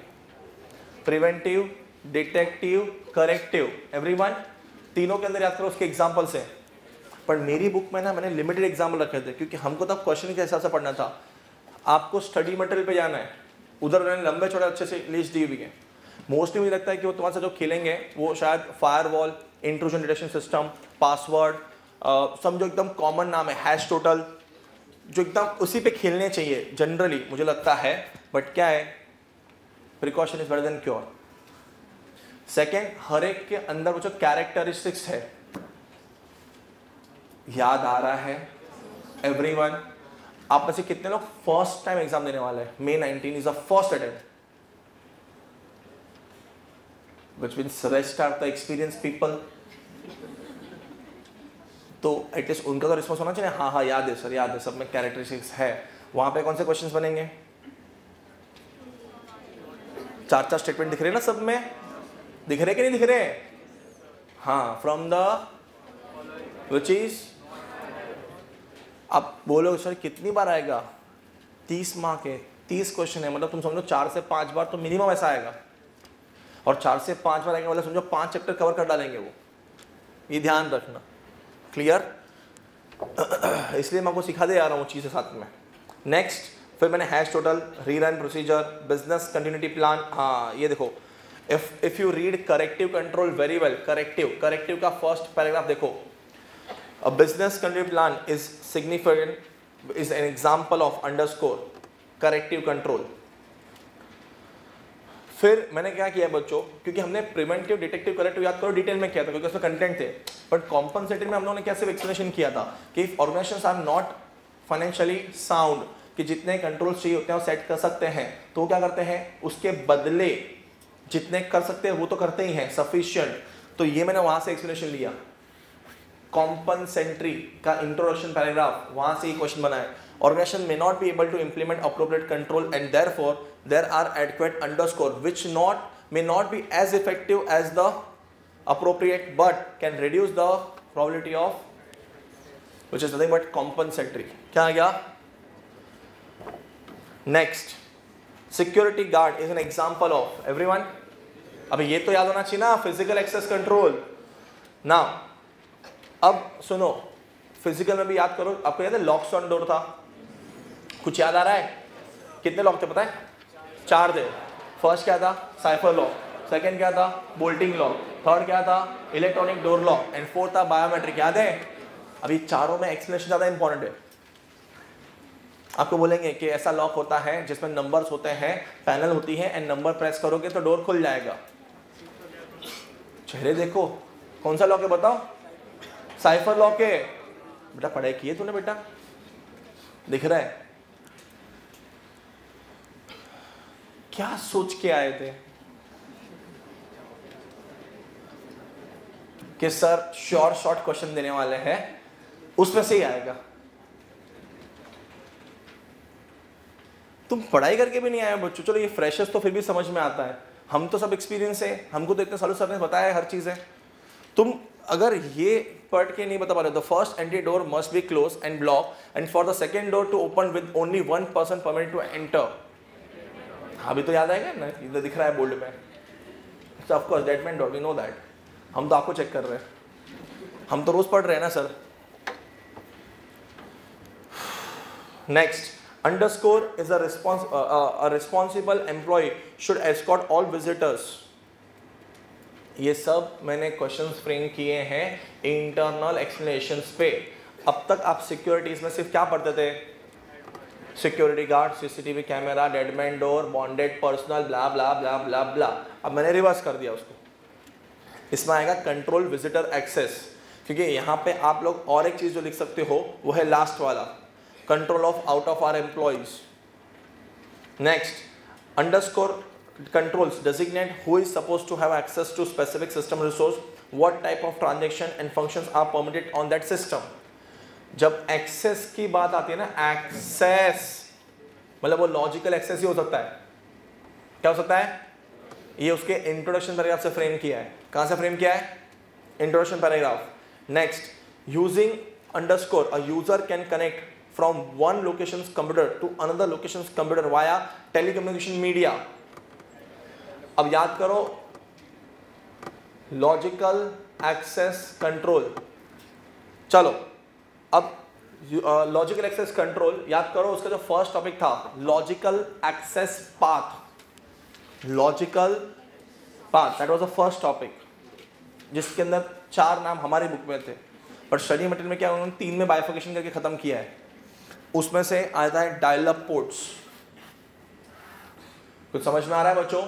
प्रिवेंटिव, डिटेक्टिव, करेक्टिव। एवरीवन तीनों के अंदर याद करो उसके एग्जाम्पल्स हैं, पर मेरी बुक में ना मैंने लिमिटेड एग्जाम्पल रखे थे, क्योंकि हमको तब क्वेश्चन के हिसाब से पढ़ना था। आपको स्टडी मटेरियल पे जाना है, उधर उन्होंने लंबे चौड़े अच्छे से लिस्ट दी हुई है। मोस्टली मुझे लगता है कि वो तुम्हारे साथ जो खेलेंगे वो शायद firewall, intrusion detection system, password, समझो एकदम कॉमन नाम है, हैश टोटल, जो एकदम उसी पे खेलने चाहिए जनरली मुझे लगता है। बट क्या है, precaution is better than cure. Second, हर एक के अंदर वो जो कैरेक्टरिस्टिक्स है, याद आ रहा है एवरीवन? आप में से कितने लोग फर्स्ट टाइम एग्जाम देने वाले हैं? May 19 is the first attempt, which means rest are the experienced people। तो एटलीस्ट उनका तो रिस्पॉन्स होना चाहिए, हाँ याद है सर, याद है, सब में कैरेक्टरिस्टिक्स है। वहां पे कौन से क्वेश्चंस बनेंगे? 4 स्टेटमेंट दिख रहे हैं ना, सब में दिख रहे कि नहीं दिख रहे? हाँ, फ्रॉम द विच इज। आप बोलो सर कितनी बार आएगा? 30 मार्क है, 30 क्वेश्चन है, मतलब तुम समझो 4 से 5 बार तो मिनिमम ऐसा आएगा, और 4 से 5 बार आएगा मतलब समझो 5 चैप्टर कवर कर डालेंगे वो, ये ध्यान रखना। क्लियर? इसलिए मैं आपको सिखा दे आ रहा हूँ चीज़ें साथ में। नेक्स्ट, फिर मैंने hash total, rerun procedure, business continuity plan. हाँ ये देखो, if you read corrective control very well, corrective का फर्स्ट पैराग्राफ देखो, a business continuity plan is significant, is an example of underscore corrective control. फिर मैंने क्या किया बच्चों, क्योंकि हमने प्रिवेंटिव, डिटेक्टिव, करेक्टिव याद करो डिटेल में किया था क्योंकि उसमें कंटेंट थे, बट कॉम्पनसेटिव में हम लोगों ने क्या सिर्फ एक्सप्लेनेशन किया था कि organisations are not financially sound, कि जितने कंट्रोल चाहिए उतने वो सेट कर सकते हैं, तो वो क्या करते हैं, उसके बदले जितने कर सकते हैं वो तो करते ही हैं, सफिशिएंट। तो ये मैंने वहां से एक्सप्लेनेशन लिया, कॉम्पनसेंट्री का इंट्रोडक्शन पैराग्राफ, वहां से ये क्वेश्चन बनाया। Organization may not be able to implement appropriate control and therefore there are adequate underscore which may not be as effective as the appropriate but can reduce the probability of, which is nothing but compensatory. क्या आ गया? Next, security guard is an example of, everyone अभी ये तो याद होना चाहिए ना, physical access control। Now अब सुनो, फिजिकल में भी याद करो, आपको याद है लॉक्स ऑन डोर था, कुछ याद आ रहा है? कितने लॉक थे पता है? 4 थे। फर्स्ट क्या था? साइफर लॉक, सेकंड क्या था? बोल्टिंग लॉक, थर्ड क्या था? Electronic door lock, and fourth था बायोमेट्रिक। याद है? अभी चारों में एक्सप्लेनेशन ज़्यादा इंपॉर्टेंट है। आपको बोलेंगे कि ऐसा लॉक होता है जिसमें नंबर्स होते हैं, पैनल होती है, एंड नंबर प्रेस करोगे तो डोर खुल जाएगा। चेहरे देखो, कौन सा लॉक है बताओ? साइफर लॉक है। बेटा पढ़ाई की है तूने? बेटा दिख रहा है? क्या सोच के आए थे कि सर शॉर्ट क्वेश्चन देने वाले हैं, उसमें से ही आएगा? तुम पढ़ाई करके भी नहीं आए बच्चों। चलो ये फ्रेशर्स तो फिर भी समझ में आता है, हम तो सब एक्सपीरियंस है, हमको तो इतने सालों सर ने बताया है हर चीज है। तुम अगर ये पढ़ के नहीं बता पा रहे, the first entry door must be close and block and for the second door to open with only 1 person permitted to enter. अभी तो याद आएगा ना, इधर दिख रहा है बोल्ड में, of course that mean door, we know that. हम तो आपको चेक कर रहे हैं, हम तो रोज पढ़ रहे हैं ना sir. Next, underscore is a responsible employee should escort all visitors. ये सब मैंने क्वेश्चंस फ्रेम किए हैं इंटरनल एक्सप्लेनेशंस पे। अब तक आप सिक्योरिटीज में सिर्फ क्या पढ़ते थे? Security guard, CCTV camera, deadman door, bonded personal, blah blah blah blah blah. अब मैंने रिवर्स कर दिया उसको, इसमें आएगा कंट्रोल विजिटर एक्सेस, क्योंकि यहाँ पे आप लोग और एक चीज जो लिख सकते हो वो है लास्ट वाला, control of out of our employees. Next, underscore controls designate who is supposed to have access to specific system resource, what type of transaction and functions are permitted on that system। जब access की बात आती है ना, access मतलब वो logical access ही हो सकता है। क्या हो सकता है? ये उसके इंट्रोडक्शन पैराग्राफ से फ्रेम किया है। कहां से फ्रेम किया है? Introduction paragraph. Next, using underscore a user can connect from one location computer to another location computer via telecommunication media. अब याद करो, लॉजिकल एक्सेस कंट्रोल। चलो अब लॉजिकल एक्सेस कंट्रोल याद करो, उसका जो फर्स्ट टॉपिक था logical access path. Logical path that was the first topic, जिसके अंदर 4 नाम हमारी बुक में थे, पर स्टडी मटेरियल में क्या उन्होंने 3 में बाइफर्केशन करके खत्म किया है। उसमें से आता है डायल अप पोर्ट्स। कुछ समझ में आ रहा है बच्चों?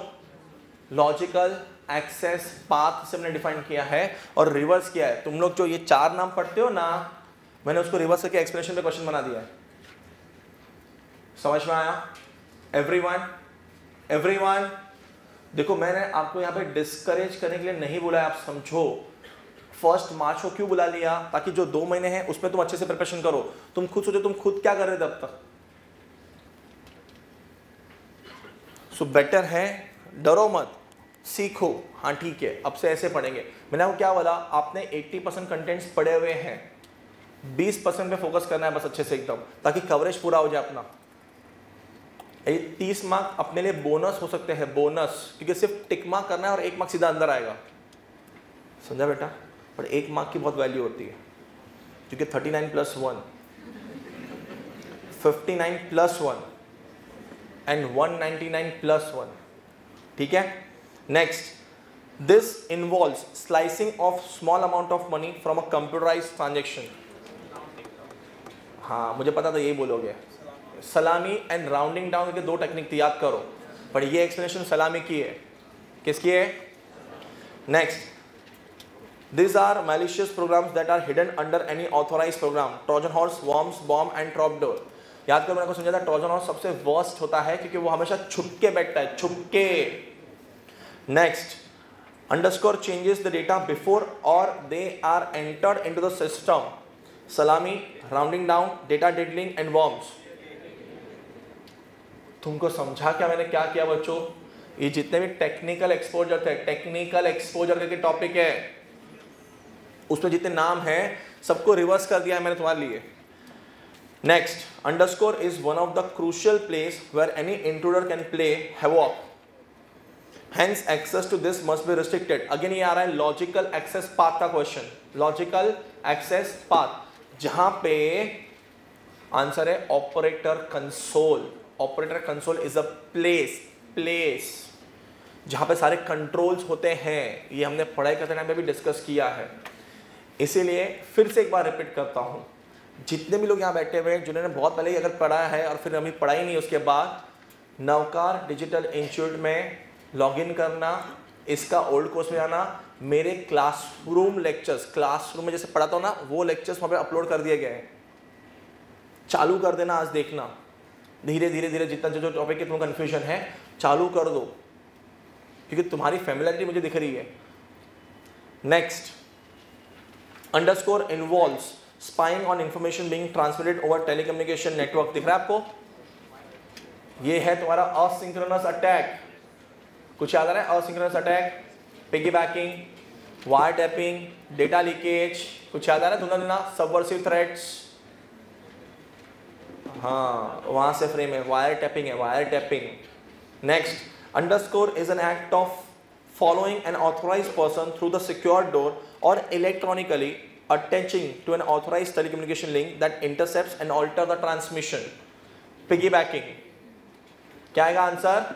लॉजिकल एक्सेस पाथ से हमने डिफाइन किया है और रिवर्स किया है। तुम लोग जो ये 4 नाम पढ़ते हो ना, मैंने उसको रिवर्स करके एक्सप्लेनेशन पे क्वेश्चन बना दिया है। समझ में आया? एवरीवन देखो, मैंने आपको यहाँ पे डिस्करेज करने के लिए नहीं बोला है, आप समझो। 1 मार्च को क्यों बुला लिया? ताकि जो 2 महीने हैं उसमें तुम अच्छे से प्रिपरेशन करो। तुम खुद सोचो, तुम खुद क्या कर रहे थे अब तक? सो बेटर है, डरो मत, सीखो। हाँ ठीक है, अब से ऐसे पढ़ेंगे। मैंने आपको क्या बोला? आपने 80% कंटेंट्स पढ़े हुए हैं, 20% पे फोकस करना है बस अच्छे से एकदम, ताकि कवरेज पूरा हो जाए अपना। 30 मार्क अपने लिए बोनस हो सकते हैं, बोनस, क्योंकि सिर्फ टिक मार्क करना है और 1 मार्क सीधा अंदर आएगा, समझा बेटा? पर 1 मार्क की बहुत वैल्यू होती है, क्योंकि 39 + 1 59 + 1 एंड 199 + 1, ठीक है? Next, this involves slicing of small amount of money from a computerised transaction. हाँ, मुझे पता था यही बोलोगे, सलामी एंड राउंडिंग डाउन के 2 टेक्निक थी, याद करो, पर ये एक्सप्लेनेशन सलामी की है, किसकी है? Next, these are malicious programs that are hidden under any authorized program, trojan horse, worms, bomb and trapdoor। याद करो, मैंने को समझा था ट्रोजन हॉर्स सबसे वर्स्ट होता है क्योंकि वो हमेशा छुप के बैठता है, छुप के। Next, underscore changes the data before or they are entered into the system, salami, rounding down, data diddling and worms. तुमको समझा क्या मैंने क्या किया बच्चों? ये जितने भी टेक्निकल एक्सपोजर थे, टेक्निकल एक्सपोजर करके टॉपिक है, उसमें जितने नाम हैं सबको रिवर्स कर दिया है मैंने तुम्हारे लिए। Next, underscore is one of the crucial place where any intruder can play havoc, hence access to this must be restricted. Again ये आ रहा है लॉजिकल एक्सेस पाथ का क्वेश्चन, लॉजिकल एक्सेस पाथ, जहां पे आंसर है operator console. Operator console is a place जहां पे सारे कंट्रोल्स होते हैं, ये हमने पढ़ाई करते टाइम पे भी डिस्कस किया है। इसीलिए फिर से एक बार रिपीट करता हूँ, जितने भी लोग यहाँ बैठे हुए हैं जिन्होंने बहुत पहले ही अगर पढ़ा है और फिर अभी पढ़ाई नहीं, उसके बाद नवकार डिजिटल इंस्टीट्यूट में लॉगिन करना, इसका ओल्ड कोर्स में आना, मेरे क्लासरूम लेक्चर्स, क्लासरूम में जैसे पढ़ाता हूँ ना, वो लेक्चर्स वहाँ पे अपलोड कर दिए गए हैं, चालू कर देना, आज देखना धीरे धीरे धीरे जितना जो टॉपिक के तुम्हें कन्फ्यूजन है चालू कर दो, क्योंकि तुम्हारी फैमिलियरिटी मुझे दिख रही है। Next, underscore involves spying on information being transmitted over telecommunication network. दिख रहा है आपको? ये है तुम्हारा असिंक्रोनस अटैक। कुछ याद आ रहा है? Asynchronous attack, piggybacking, wire tapping, data leakage, कुछ याद आ रहा है? धुंधला सबवर्सिव थ्रेट्स, हाँ वहां से फ्रेम है, वायर टैपिंग है, wire tapping. Next, underscore is an act of following an authorized person through the secure door or electronically attaching to an authorized telecommunication link that intercepts and alter the transmission, piggybacking। क्या आएगा answer?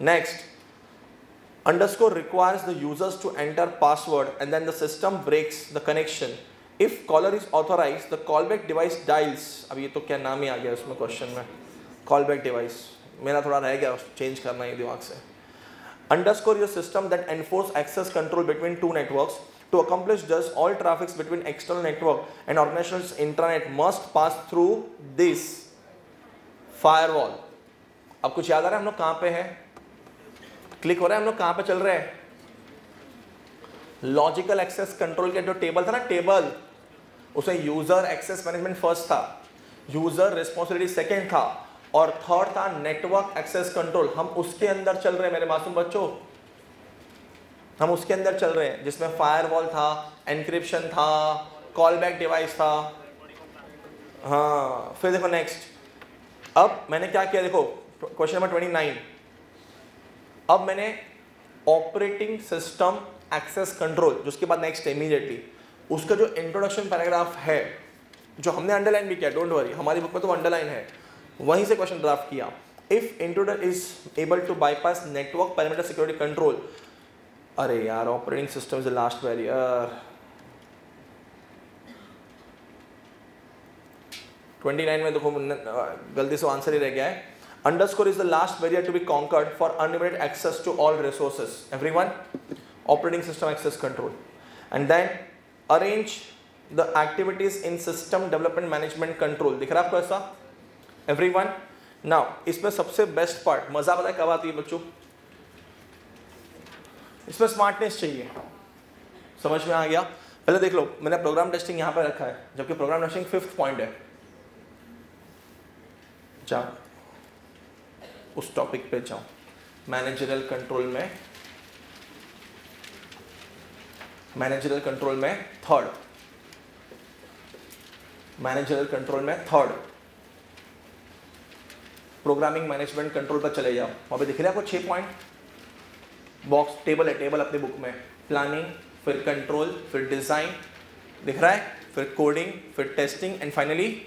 Next, underscore requires the users to enter password and then the system breaks the connection if caller is authorized, the callback device dials। अब ये तो क्या नाम ही आ गया उसमें question में, callback device मेरा थोड़ा रह गया, चेंज करना है दिमाग से। Underscore your system that enforce access control between two networks. To accomplish this, all traffics between external network and organization's intranet must pass through this firewall। अब कुछ याद आ रहा है हम लोग कहाँ पे हैं? क्लिक हो रहा है हम लोग कहाँ पे चल रहे हैं? लॉजिकल एक्सेस कंट्रोल के जो टेबल था ना, टेबल, उसमें यूजर एक्सेस मैनेजमेंट फर्स्ट था, यूजर रिस्पॉन्सिबिलिटी सेकेंड था, और थर्ड था नेटवर्क एक्सेस कंट्रोल। हम उसके अंदर चल रहे हैं मेरे मासूम बच्चों, हम उसके अंदर चल रहे हैं, जिसमें फायरवॉल था, एनक्रिप्शन था, कॉलबैक डिवाइस था। हाँ, फिर देखो नेक्स्ट, अब मैंने क्या किया, देखो क्वेश्चन नंबर 29, अब मैंने ऑपरेटिंग सिस्टम एक्सेस कंट्रोल, जिसके बाद नेक्स्ट इमीडिएटली उसका जो इंट्रोडक्शन पैराग्राफ है, जो हमने अंडरलाइन भी किया, डोंट वरी, हमारी बुक में तो अंडरलाइन है, वहीं से क्वेश्चन ड्राफ्ट किया। If intruder is able to bypass network parameter security control, अरे यार operating system is the last barrier. 29 में देखो गलती से आंसर ही रह गया है। Underscore is the last barrier to be conquered for unlimited access to all resources, everyone, operating system access control. And then arrange the activities in system development management control. दिख रहा है आपको ऐसा? एवरीवन, नाउ इसमें सबसे best part, मजा पता है कब आती है बच्चों? इसमें स्मार्टनेस चाहिए, समझ में आ गया? पहले देख लो, मैंने प्रोग्राम टेस्टिंग यहां पर रखा है, जबकि प्रोग्राम टेस्टिंग 5th पॉइंट है। जाओ उस टॉपिक पे जाओ, मैनेजरियल कंट्रोल में, मैनेजरियल कंट्रोल में थर्ड, मैनेजरियल कंट्रोल में थर्ड, प्रोग्रामिंग मैनेजमेंट कंट्रोल पर चले जाओ, वहाँ पे दिख रहा है आपको 6 पॉइंट, बॉक्स टेबल है, टेबल अपनी बुक में, प्लानिंग, फिर कंट्रोल, फिर डिज़ाइन दिख रहा है, फिर कोडिंग, फिर testing and finally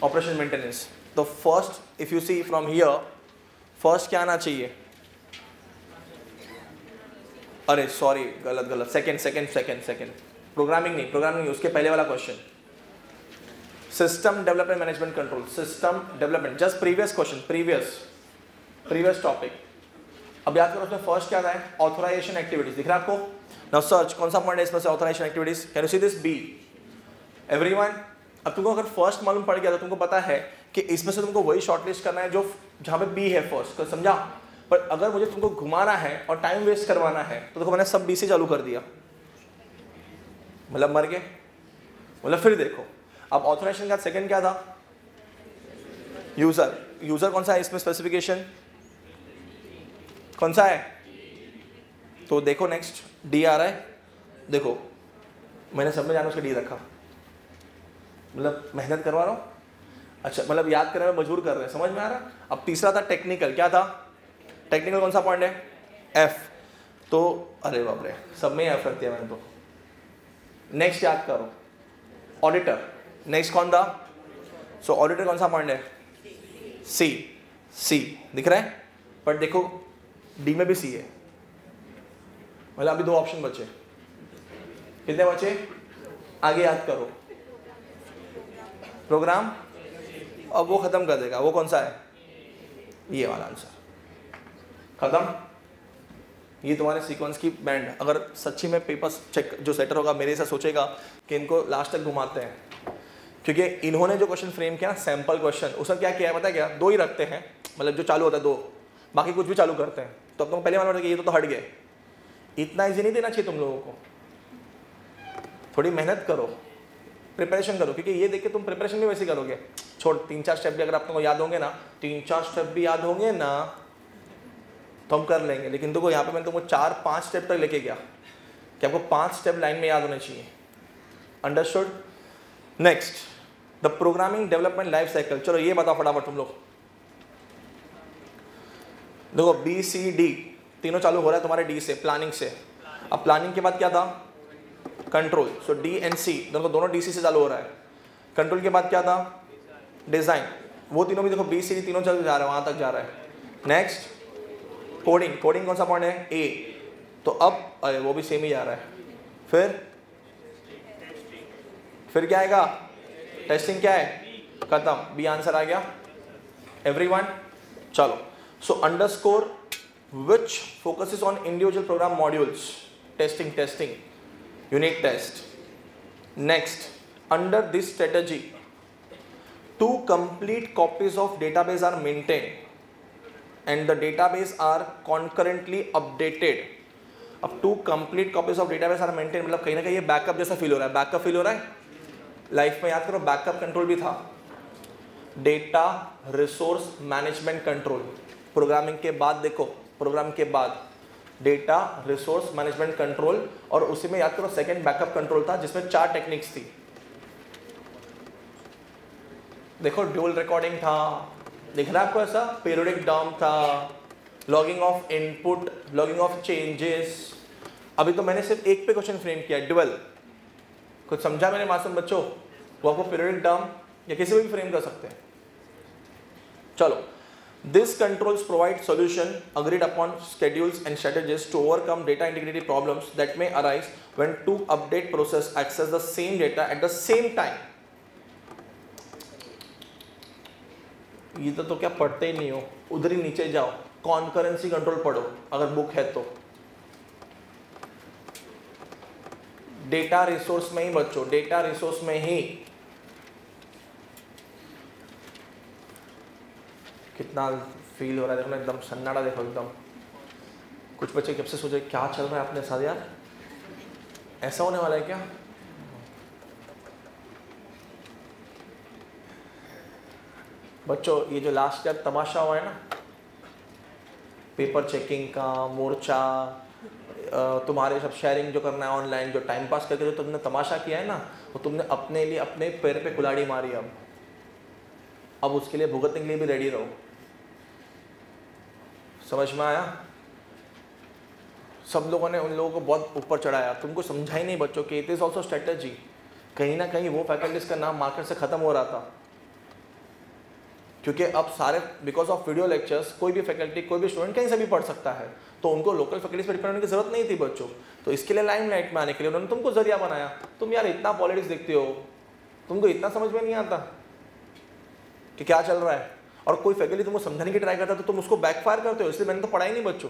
operation maintenance. तो first if you see from here, first क्या आना चाहिए, अरे सॉरी गलत, सेकंड, प्रोग्रामिंग नहीं, उसके पहले वाला question, system development management control, system development, just previous question, previous topic. अब याद करो उसमें फर्स्ट क्या है, ऑथराइजेशन एक्टिविटीज, दिख रहा है आपको, नाउ सर्च कौन सा पॉइंट है इसमें से, authorisation activities, can you see this B, everyone. अब तुमको अगर फर्स्ट मालूम पड़ गया तो तुमको पता है कि इसमें से तुमको वही शॉर्टलिस्ट करना है जो जहाँ पे बी है फर्स्ट, तो समझा। पर अगर मुझे तुमको घुमाना है और टाइम वेस्ट करवाना है तो देखो मैंने सब बी से चालू कर दिया, मतलब मर गए। मतलब फिर देखो, अब ऑथराइजेशन का सेकंड क्या था, यूजर कौन सा है इसमें, स्पेसिफिकेशन कौन सा है, तो देखो नेक्स्ट डी आ रहा है, देखो मैंने सब में जाना उसका डी रखा, मतलब मेहनत करवा रहा हूँ, अच्छा मतलब याद कर रहे हैं, मजबूर कर रहे हैं, समझ में आ रहा। अब तीसरा था टेक्निकल, क्या था टेक्निकल, कौन सा पॉइंट है, एफ, तो अरे बाप रे सब में एफ रख दिया मैंने तो। नेक्स्ट याद करो ऑडिटर, नेक्स्ट कौन था, सो ऑडिटर कौन सा पॉइंट है, सी दिख रहा है, पर देखो डी में भी सी है, मतलब अभी 2 ऑप्शन बचे, कितने बचे, आगे याद करो, प्रोग्राम, अब वो खत्म कर देगा, वो कौन सा है, ये वाला आंसर, खत्म। ये तुम्हारे सीक्वेंस की बैंड, अगर सच्ची में पेपर्स चेक जो सेटर होगा मेरे से सोचेगा कि इनको लास्ट तक घुमाते हैं, क्योंकि इन्होंने जो क्वेश्चन फ्रेम किया ना सैम्पल क्वेश्चन, उसमें क्या किया है पता है क्या, 2 ही रखते हैं, मतलब जो चालू होता है 2, बाकी कुछ भी चालू करते हैं। तो अब तुम पहले मालूम ये तो हट गए, इतना ईजी नहीं देना चाहिए तुम लोगों को, थोड़ी मेहनत करो, प्रिपरेशन करो, क्योंकि ये देख के तुम प्रिपरेशन भी वैसे करोगे, छोड़ 3-4 स्टेप भी अगर आप तुमको याद होंगे ना, 3-4 स्टेप भी याद होंगे ना तो हम कर लेंगे। लेकिन देखो यहाँ पे मैंने तुमको 4-5 स्टेप तक लेके गया कि आपको 5 स्टेप लाइन में याद होने चाहिए, understood. Next the programming development life cycle, चलो ये बताओ फटाफट तुम लोग, देखो BCD तीनों चालू हो रहा है तुम्हारे डी से, प्लानिंग से। अब प्लानिंग के बाद क्या था, कंट्रोल, सो DNC दोनों DC से चालू हो रहा है। कंट्रोल के बाद क्या था, डिजाइन, वो तीनों भी देखो BCD तीनों चल जा रहा है, वहां तक जा रहा है। नेक्स्ट कोडिंग कौन सा पॉइंट है, A, तो अब अरे वो भी सेम ही जा रहा है। फिर क्या आएगा, टेस्टिंग क्या है, खत्म, बी आंसर आ गया एवरीवन। चलो सो underscore which focuses on individual program modules, testing, unit test. Next, under this strategy 2 complete copies of database are maintained and the database are concurrently updated. अब 2 complete copies of database are maintained, मतलब कहीं ना कहीं ये backup जैसा feel हो रहा है, बैकअप फील हो रहा है लाइफ में, याद करो बैकअप कंट्रोल भी था, data resource management control, programming के बाद देखो, प्रोग्राम के बाद डेटा रिसोर्स मैनेजमेंट कंट्रोल, और उसी में याद करो सेकंड बैकअप कंट्रोल था जिसमें 4 टेक्निक्स थी, देखो ड्यूल रिकॉर्डिंग था, दिख रहा है आपको ऐसा, पीरियोडिक डाउन था, logging off input, logging off changes. अभी तो मैंने सिर्फ एक पे क्वेश्चन फ्रेम किया, ड्यूल, कुछ समझा मैंने मासूम बच्चों, वो आपको पीरियोडिक डाउन या किसी भी फ्रेम कर सकते हैं। चलो, this controls provide solution agreed upon schedules and strategies to overcome data integrity problems that may arise when 2 update process access the same data at the same time. ये तो क्या पढ़ते ही नहीं हो, उधर ही नीचे जाओ, कॉन्करेंसी कंट्रोल पढ़ो अगर बुक है तो, डेटा रिसोर्स में ही बच्चों, डेटा रिसोर्स में ही। कितना फील हो रहा है देखो ना, एकदम सन्नाटा देखो एकदम। कुछ बच्चे कब से सोचे क्या चल रहा है अपने साथ यार, ऐसा होने वाला है क्या। बच्चों ये जो लास्ट ईयर तमाशा हुआ है ना, पेपर चेकिंग का मोर्चा, तुम्हारे सब शेयरिंग जो करना है ऑनलाइन, जो टाइम पास करके जो तुमने तमाशा किया है ना, वो तुमने अपने लिए अपने पैर पे कुल्हाड़ी मारी। अब उसके लिए भुगतने के लिए भी रेडी रहो। समझ में आया? सब लोगों ने उन लोगों को बहुत ऊपर चढ़ाया, तुमको समझा ही नहीं बच्चों कि इट इज़ ऑल्सो स्ट्रेटेजी। कहीं ना कहीं वो फैकल्टीज का नाम मार्केट से ख़त्म हो रहा था, क्योंकि अब सारे बिकॉज ऑफ वीडियो लेक्चर्स कोई भी फैकल्टी कोई भी स्टूडेंट कहीं से भी पढ़ सकता है, तो उनको लोकल फैकल्टीज पर डिपेंड होने की जरूरत नहीं थी बच्चों। तो इसके लिए लाइमलाइट में आने के लिए उन्होंने तुमको जरिया बनाया। तुम यार इतना पॉलिटिक्स देखते हो, तुमको इतना समझ में नहीं आता कि क्या चल रहा है, और कोई फैकल्टी तुमको समझाने की ट्राई करता है तो तुम उसको बैकफायर करते हो। इसलिए मैंने तो पढ़ाई नहीं बच्चों।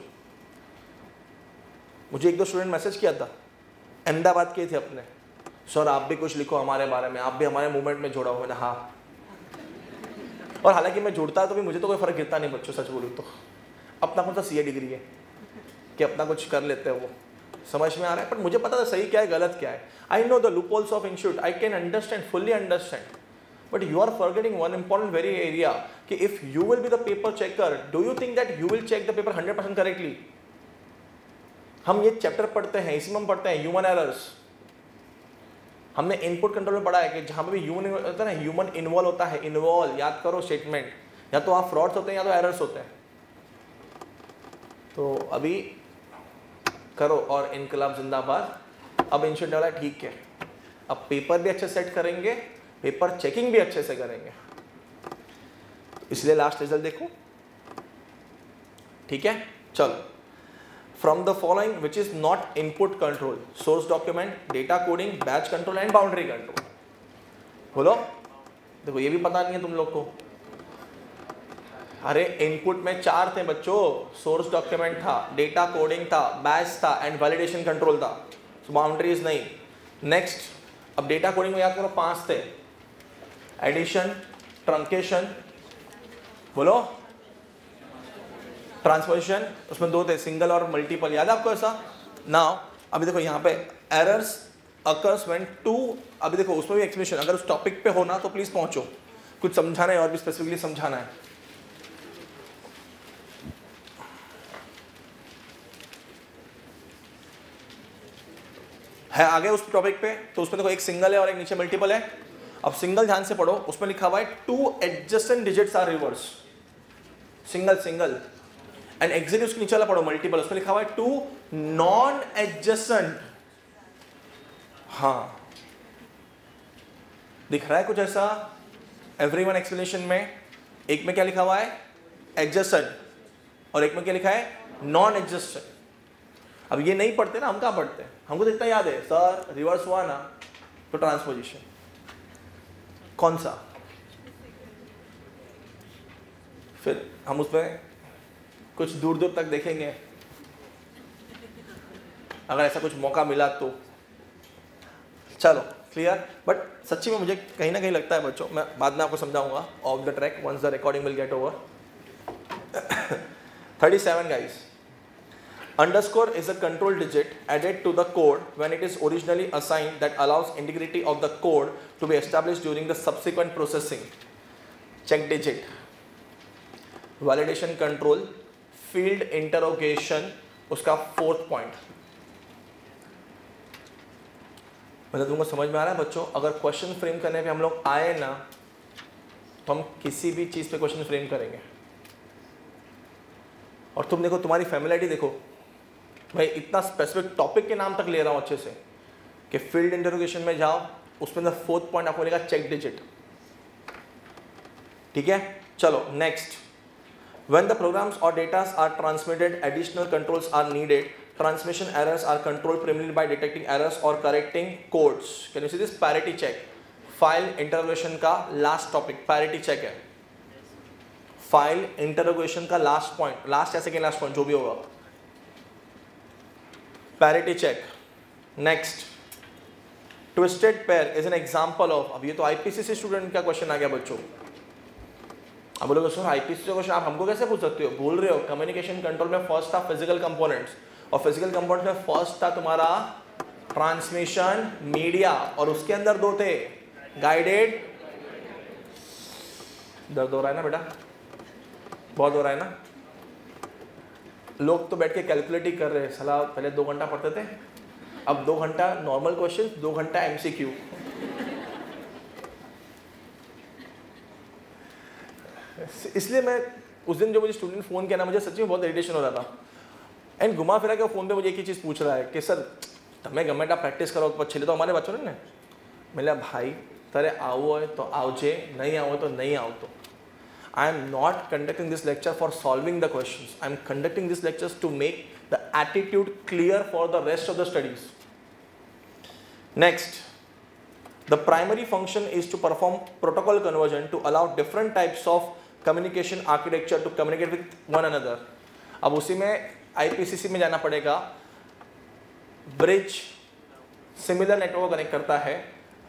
मुझे एक दो स्टूडेंट मैसेज किया था, अहमदाबाद के थे अपने, सर आप भी कुछ लिखो हमारे बारे में, आप भी हमारे मूवमेंट में जोड़ा हो ना। हाँ, और हालांकि मैं जुड़ता तो भी मुझे तो कोई फर्क गिरता नहीं बच्चों, सच बोलूँ तो। अपना कौन सा सीए डिग्री है कि अपना कुछ कर लेते हैं, वो समझ में आ रहा है। पर मुझे पता था सही क्या है गलत क्या है। I know the loopholes of institute, I can understand, fully understand, but you are forgetting one important very area कि if you will be the paper checker, do you think that you will check the paper 100% correctly? हम ये chapter पढ़ते हैं, इसी में हम पढ़ते हैं ह्यूमन एरर्स। हमने इनपुट कंट्रोल में पढ़ा है कि जहाँ पे भी ह्यूमन होता है ना, ह्यूमन इन्वॉल्व होता है। इन्वॉल्व याद करो स्टेटमेंट, या तो आप फ्रॉड्स होते हैं या तो एरर्स होते हैं। तो अभी करो और इनकलाब जिंदाबाद। अब इंस्टीट्यूट वाला ठीक है, अब पेपर भी अच्छे सेट करेंगे, पेपर चेकिंग भी अच्छे से करेंगे, इसलिए लास्ट रिजल्ट देखो, ठीक है। चलो, from the following which is not input control, source document, data coding, batch control and boundary control. बोलो, देखो ये भी पता नहीं है तुम लोग को। अरे इनपुट में 4 थे बच्चों, सोर्स डॉक्यूमेंट था, डेटा कोडिंग था, बैच था एंड वैलिडेशन कंट्रोल था, बाउंड्रीज नहीं। नेक्स्ट, अब डेटा कोडिंग में याद करो 5 थे, एडिशन, ट्रंकेशन, बोलो, ट्रांसपोजिशन, उसमें 2 थे, सिंगल और मल्टीपल, याद है आपको ऐसा? नाउ अभी देखो यहाँ पे एरर्स अकर्स व्हेन 2, अभी देखो उसमें भी एक्सप्लेनेशन, अगर उस टॉपिक पे हो ना तो प्लीज पहुंचो, कुछ समझाना है और भी स्पेसिफिकली समझाना है आगे उस टॉपिक पे। तो उसमें देखो एक सिंगल है और एक नीचे मल्टीपल है। अब सिंगल ध्यान से पढ़ो, उसमें लिखा हुआ है 2 adjacent digits are reverse, single single, and exactly उसके नीचे वाला पढ़ो मल्टीपल, उसमें लिखा हुआ है 2 नॉन एडजेसेंट। हाँ, दिख रहा है कुछ ऐसा एवरीवन एक्सप्लेनेशन में? एक में क्या लिखा हुआ है? एडजेसेंट, और एक में क्या लिखा है? Non adjacent. अब ये नहीं पढ़ते ना, हम कहाँ पढ़ते हैं? हमको तो इतना याद है, सर रिवर्स हुआ ना तो ट्रांसपोजिशन, कौन सा? फिर हम उसमें कुछ दूर दूर तक देखेंगे, अगर ऐसा कुछ मौका मिला तो। चलो क्लियर। बट सच्ची में मुझे कहीं ना कहीं लगता है बच्चों, मैं बाद में आपको समझाऊंगा off the track once the recording will get over. 37 guys. Underscore is a control digit added to the code when it is originally assigned that allows integrity of the code to be established during the subsequent processing. Check digit, validation control, field interrogation, उसका 4th point। मतलब तुमको समझ में आ रहा है बच्चों? अगर question frame करने पे हम लोग आए ना तो हम किसी भी चीज़ पे क्वेश्चन फ्रेम करेंगे। और तुम देखो, तुम्हारी फैमिलिटी देखो, मैं इतना स्पेसिफिक टॉपिक के नाम तक ले रहा हूँ अच्छे से कि फील्ड इंटरोगेशन में जाओ, उसमें 4th पॉइंट आपको मिलेगा चेक डिजिट, ठीक है। चलो नेक्स्ट, व्हेन द प्रोग्राम्स और datas are transmitted additional controls are needed, transmission errors are controlled primarily by detecting errors or correcting codes. Can you see this? Parity check, file interrogation का last topic parity check है। File interrogation का last point, last ऐसे के last point जो भी होगा, parity check. Next, twisted pair is an example of, अब ये तो आईपीसीसी स्टूडेंट का क्वेश्चन आ गया बच्चों। अब बोलोगे सर आईपीसीसी का क्वेश्चन आप हमको कैसे पूछ सकते हो? बोल रहे हो कम्युनिकेशन कंट्रोल में फर्स्ट था फिजिकल कंपोनेंट्स, और फिजिकल कंपोनेंट्स में फर्स्ट था तुम्हारा ट्रांसमिशन मीडिया, और उसके अंदर 2 थे गाइडेड। दर्द हो रहा है ना बेटा? बहुत हो रहा है ना? लोग तो बैठ के कैलकुलेट ही कर रहे हैं, साला पहले 2 घंटा पढ़ते थे, अब 2 घंटा नॉर्मल क्वेश्चन, 2 घंटा एमसीक्यू। इसलिए मैं उस दिन जो मुझे स्टूडेंट फ़ोन किया ना, मुझे सच्ची में बहुत इरिटेशन हो रहा था। एंड घुमा फिरा के फ़ोन पे मुझे एक ही चीज़ पूछ रहा है कि सर તમે ગમે ત્યાં પ્રેક્ટિસ કરો પછી તો અમારે બચ્ચો ને મેં ભાઈ તારે આવવું હોય તો આવજે, નહીં આવવું હોય તો નહીં આવતો. I am not conducting this lecture for solving the questions. I am conducting these lectures to make the attitude clear for the rest of the studies. Next, the primary function is to perform protocol conversion to allow different types of communication architecture to communicate with one another. अब उसी में IPCC में जाना पड़ेगा. Bridge similar network connect करता है,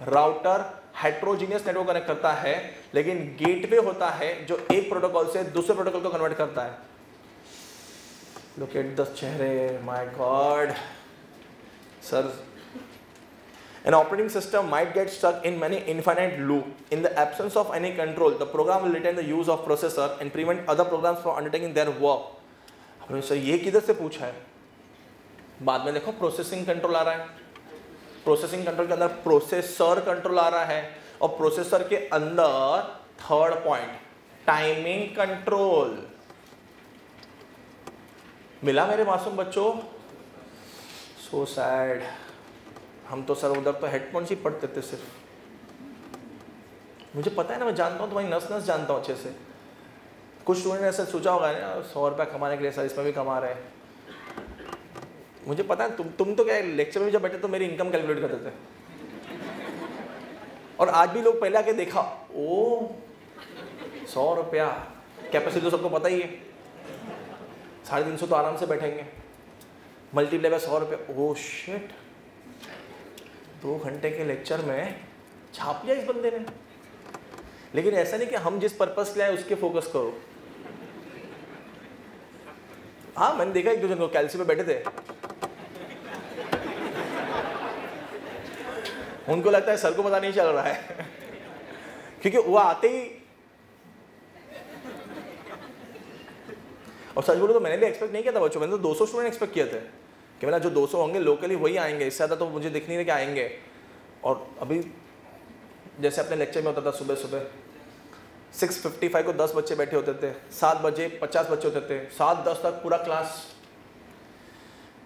router heterogeneous network connect करता है, लेकिन गेटवे होता है जो एक प्रोटोकॉल से दूसरे प्रोटोकॉल को कन्वर्ट करता है. लुक एट द चेहरे, my God sir. An operating system might get stuck in many infinite loop. In the absence of any control, the program will retain the use of processor and prevent other programs from undertaking their work. हमने sir ये किधर से पूछा है? बाद में देखो processing control आ रहा है, प्रोसेसिंग कंट्रोल के अंदर प्रोसेसर कंट्रोल आ रहा है, और प्रोसेसर के अंदर थर्ड पॉइंट टाइमिंग कंट्रोल. मिला मेरे मासूम बच्चों? So sad. हम तो सर उधर तो हेडफोन्स ही पढ़ते थे सिर्फ. मुझे पता है ना, मैं जानता हूँ तुम्हारी नस नस जानता हूँ अच्छे से. कुछ स्टूडेंट ने ऐसा सोचा होगा ना 100 रुपया कमाने के लिए सर इसमें भी कमा रहे हैं. मुझे पता है तुम तो क्या लेक्चर में जब बैठे तो मेरी इनकम कैलकुलेट करते थे, और आज भी लोग पहले आके देखा, ओ 100 रुपया कैपेसिटी तो सबको पता ही है, 350 तो आराम से बैठेंगे, मल्टीप्लाई बाय 100 रुपया. ओ शिट, 2 घंटे के लेक्चर में छाप लिया इस बंदे ने. लेकिन ऐसा नहीं कि हम जिस पर्पस के लिए आए उसके फोकस करो. हाँ, मैंने देखा एक दो जन को कैलसी पे बैठे थे, उनको लगता है सर को पता नहीं चल रहा है क्योंकि वो आते ही, और सच बोलो तो मैंने भी एक्सपेक्ट नहीं किया था बच्चों. मैंने तो 200 स्टूडेंट एक्सपेक्ट किए थे कि मेरा जो 200 होंगे लोकली वही आएंगे, इससे ज़्यादा तो मुझे दिख नहीं रहा कि आएंगे. और अभी जैसे अपने लेक्चर में होता था सुबह सुबह 6:55 को 10 बच्चे बैठे होते थे, 7 बजे 50 बच्चे होते थे, 7:10 तक पूरा क्लास.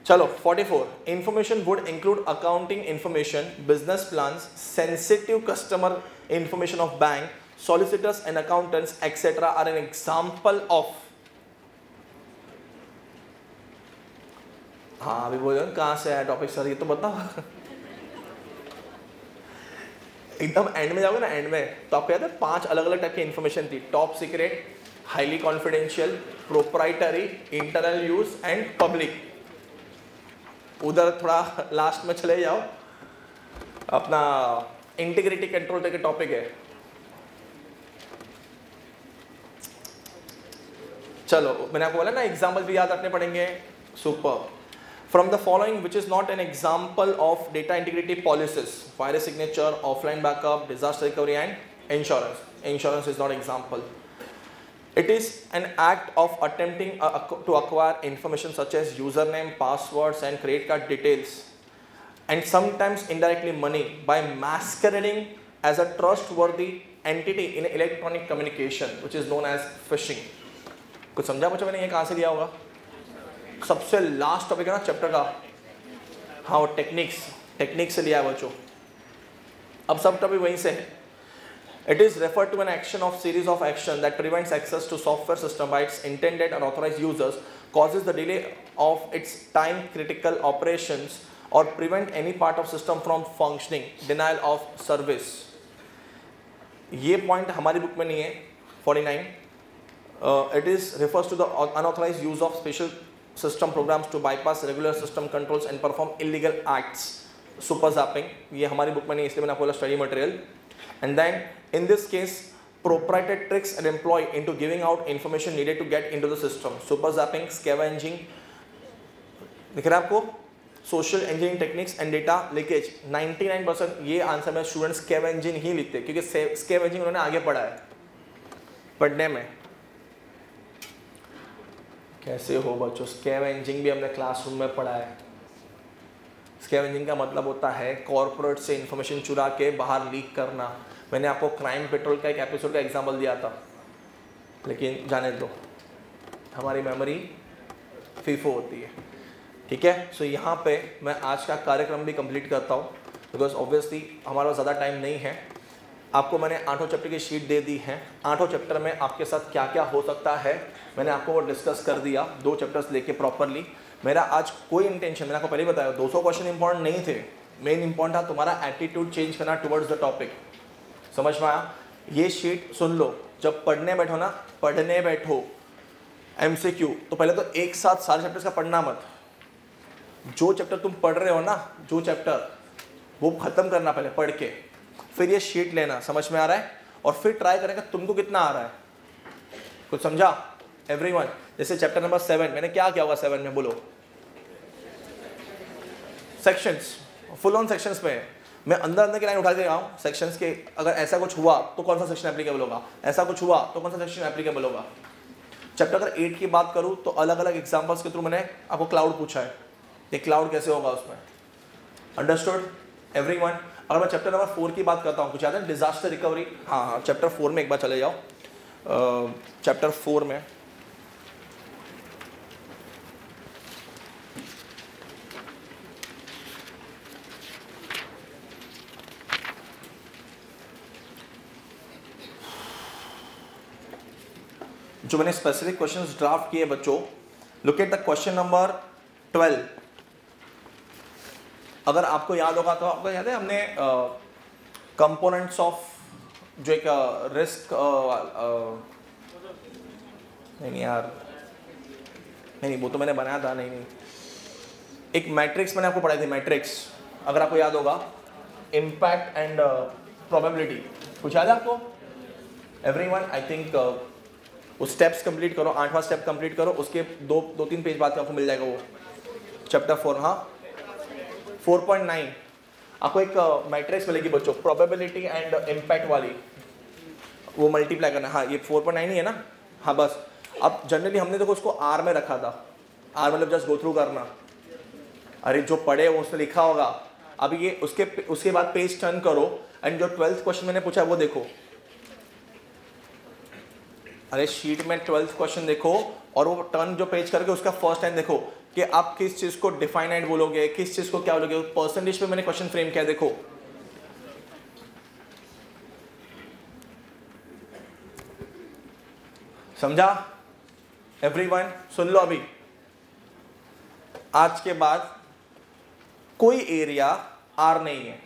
चलो 44. Information would include accounting information, business plans, sensitive customer information of bank, solicitors and accountants etc. are an example of. हाँ, अभी बोलो कहाँ से आया टॉपिक सर, ये तो बताओ. एकदम एंड में जाओगे ना, एंड में तो आपको याद है 5 अलग अलग टाइप की इंफॉर्मेशन थी. Top secret, highly confidential, proprietary, internal use and public. उधर थोड़ा लास्ट में चले जाओ, अपना इंटीग्रिटी कंट्रोल करके टॉपिक है. चलो मैंने आपको बोला ना एग्जाम्पल भी याद रखने पड़ेंगे. Super. From the following, which is not an example of data integrity policies: virus signature, offline backup, disaster recovery, and insurance. Insurance is not example. It is an act of attempting to acquire information such as username, passwords, and credit card details, and sometimes indirectly money by masquerading as a trustworthy entity in electronic communication, which is known as phishing. कुछ समझा बच्चों मैंने ये कहाँ से लिया होगा? सबसे लास्ट टॉपिक है ना चैप्टर का. हाँ, वो टेक्निक्स से लिया है बच्चों. अब सब टॉपिक वहीं से है. It is refer to an action of series of action that prevents access to software system by its intended or authorized users, causes the delay of its time critical operations or prevent any part of system from functioning, denial of service. ये point हमारी book में नहीं है. 49. It is refers to the unauthorized use of special system programs to bypass regular system controls and perform illegal acts. Super zapping, ये हमारी book में नहीं, इसलिए मैंने आपको बोला study material. And then in this case, proprietary tricks are employed into giving out information needed to get into the system. Super zapping, scavenging, दिख रहा है आपको? Social engineering techniques and data leakage. 99% ये आंसर में student scavenging ही लिखते हैं क्योंकि scavenging उन्होंने आगे पढ़ा है पढ़ने में. कैसे हो बच्चों? स्कैवेंजिंग भी हमने क्लासरूम में पढ़ा है. स्कैवेंजिंग का मतलब होता है कॉर्पोरेट से इंफॉर्मेशन चुरा के बाहर लीक करना. मैंने आपको क्राइम पेट्रोल का एक एपिसोड का एग्जांपल दिया था, लेकिन जाने दो. हमारी मेमोरी फीफो होती है, ठीक है। सो यहाँ पे मैं आज का कार्यक्रम भी कंप्लीट करता हूँ, बिकॉज ऑब्वियसली हमारा ज़्यादा टाइम नहीं है। आपको मैंने 8 चैप्टर की शीट दे दी है। 8 चैप्टर में आपके साथ क्या क्या हो सकता है मैंने आपको वो डिस्कस कर दिया, 2 चैप्टर्स लेके प्रॉपरली। मेरा आज कोई इंटेंशन, मैंने आपको पहले ही बताया, 200 क्वेश्चन इंपॉर्टेंट नहीं थे। मेन इंपॉर्टेंट था तुम्हारा एटीट्यूड चेंज करना टुवर्ड्स द टॉपिक। समझ में आया? ये शीट सुन लो, जब पढ़ने बैठो ना, पढ़ने बैठो MCQ, तो पहले तो एक साथ सारे चैप्टर्स का पढ़ना मत। जो चैप्टर तुम पढ़ रहे हो ना, जो चैप्टर वो खत्म करना पहले पढ़ के, फिर ये शीट लेना। समझ में आ रहा है? और फिर ट्राई करेंगे तुमको कितना आ रहा है। कुछ समझा एवरीवन? जैसे चैप्टर नंबर 7 मैंने क्या किया होगा 7 में, बोलो? सेक्शंस, फुल ऑन सेक्शंस पे मैं अंदर की लाइन उठा के गया हूँ सेक्शंस के। अगर ऐसा कुछ हुआ तो कौन सा सेक्शन एप्लीकेबल होगा, ऐसा कुछ हुआ तो कौन सा सेक्शन एप्लीकेबल होगा। चैप्टर अगर 8 की बात करूँ तो अलग अलग एग्जाम्पल्स के थ्रू मैंने आपको क्लाउड पूछा है, ये क्लाउड कैसे होगा उसमें। Understood everyone? अगर मैं चैप्टर नंबर 4 की बात करता हूँ, कुछ याद है? Disaster recovery. हाँ, चैप्टर 4 में एक बार चले जाओ। चैप्टर 4 में जो मैंने स्पेसिफिक क्वेश्चंस ड्राफ्ट किए बच्चों, look at the question number 12। अगर आपको याद होगा तो आपको याद है हमने कंपोनेंट्स ऑफ जो एक रिस्क नहीं यार, नहीं वो तो मैंने बनाया था, नहीं एक मैट्रिक्स मैंने आपको पढ़ाई थी, मैट्रिक्स। अगर आपको याद होगा, इम्पैक्ट एंड प्रोबेबिलिटी, कुछ याद है आपको एवरीवन? आई थिंक उस स्टेप्स कंप्लीट करो, 8वां स्टेप कंप्लीट करो, उसके 2-3 पेज बाद आपको मिल जाएगा वो चैप्टर 4। हाँ 4.9 आपको एक मैट्रिक्स मिलेगी बच्चों, प्रोबेबिलिटी एंड इम्पैक्ट वाली, वो मल्टीप्लाई करना। हाँ ये 4.9 ही है ना? हाँ बस। अब जनरली हमने देखो उसको R में रखा था, R मतलब जस्ट गो थ्रू करना। अरे जो पढ़े वो उसमें लिखा होगा। अब ये उसके बाद पेज टर्न करो एंड जो 12th क्वेश्चन मैंने पूछा वो देखो। अरे शीट में 12th क्वेश्चन देखो और वो टर्न जो पेज करके उसका फर्स्ट टाइम देखो कि आप किस चीज को डिफाइनाइट बोलोगे, किस चीज को क्या बोलोगे। परसेंटेज पे मैंने क्वेश्चन फ्रेम किया, देखो। समझा एवरीवन? सुन लो, अभी आज के बाद कोई एरिया R नहीं है।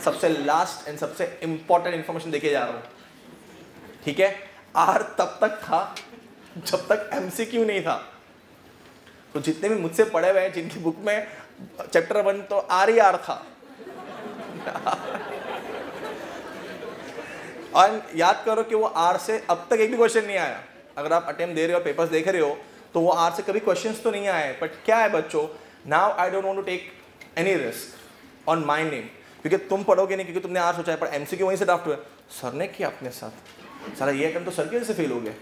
सबसे लास्ट एंड सबसे इंपॉर्टेंट इंफॉर्मेशन देके जा रहा हूं, ठीक है? R तब तक था जब तक MCQ नहीं था। तो जितने भी मुझसे पढ़े हुए हैं जिनकी बुक में चैप्टर 1 तो R ही R था। और याद करो कि वो R से अब तक एक भी क्वेश्चन नहीं आया। अगर आप अटेम्प्ट दे रहे हो, पेपर्स देख रहे हो, तो वो R से कभी क्वेश्चंस तो नहीं आए। बट क्या है बच्चों, now I don't want to take any risk on my name, क्योंकि तुम पढ़ोगे नहीं, क्योंकि तुमने R सोचा है, पर MCQ वहीं से ड्राफ्ट हुआ। सर ने किया अपने साथ, सारा ये अटेम्प्ट तो सर की वजह से फेल हो गए।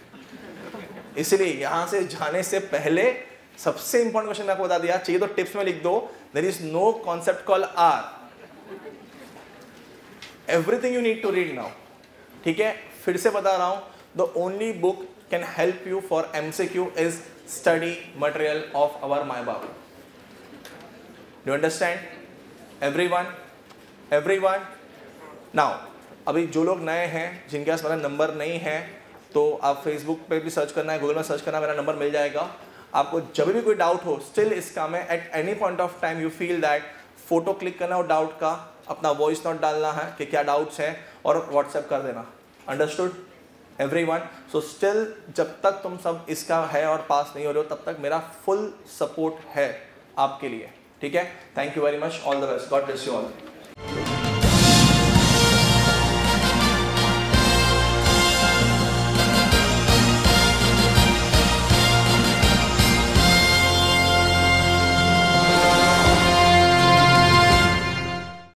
इसलिए यहाँ से जाने से पहले सबसे इंपॉर्टेंट क्वेश्चन आपको बता दिया, चाहिए तो टिप्स में लिख दो, there is no concept called R। Everything you need to read now, ठीक है? फिर से बता रहा हूं, the only book can help you for MCQ is study material of our माई बाबू। Do understand everyone? नाउ अभी जो लोग नए हैं, जिनके पास मेरा नंबर नहीं है, तो आप फेसबुक पे भी सर्च करना है, गूगल में सर्च करना, मेरा नंबर मिल जाएगा। आपको जब भी कोई डाउट हो, स्टिल इसका में at any point of time you feel that, photo click करना हो डाउट का, अपना वॉइस नोट डालना है कि क्या डाउट्स हैं और व्हाट्सएप कर देना। Understood everyone? सो स्टिल जब तक तुम सब इसका है और पास नहीं हो रहे हो, तब तक मेरा फुल सपोर्ट है आपके लिए, ठीक है? Thank you very much, all the best, God bless you all.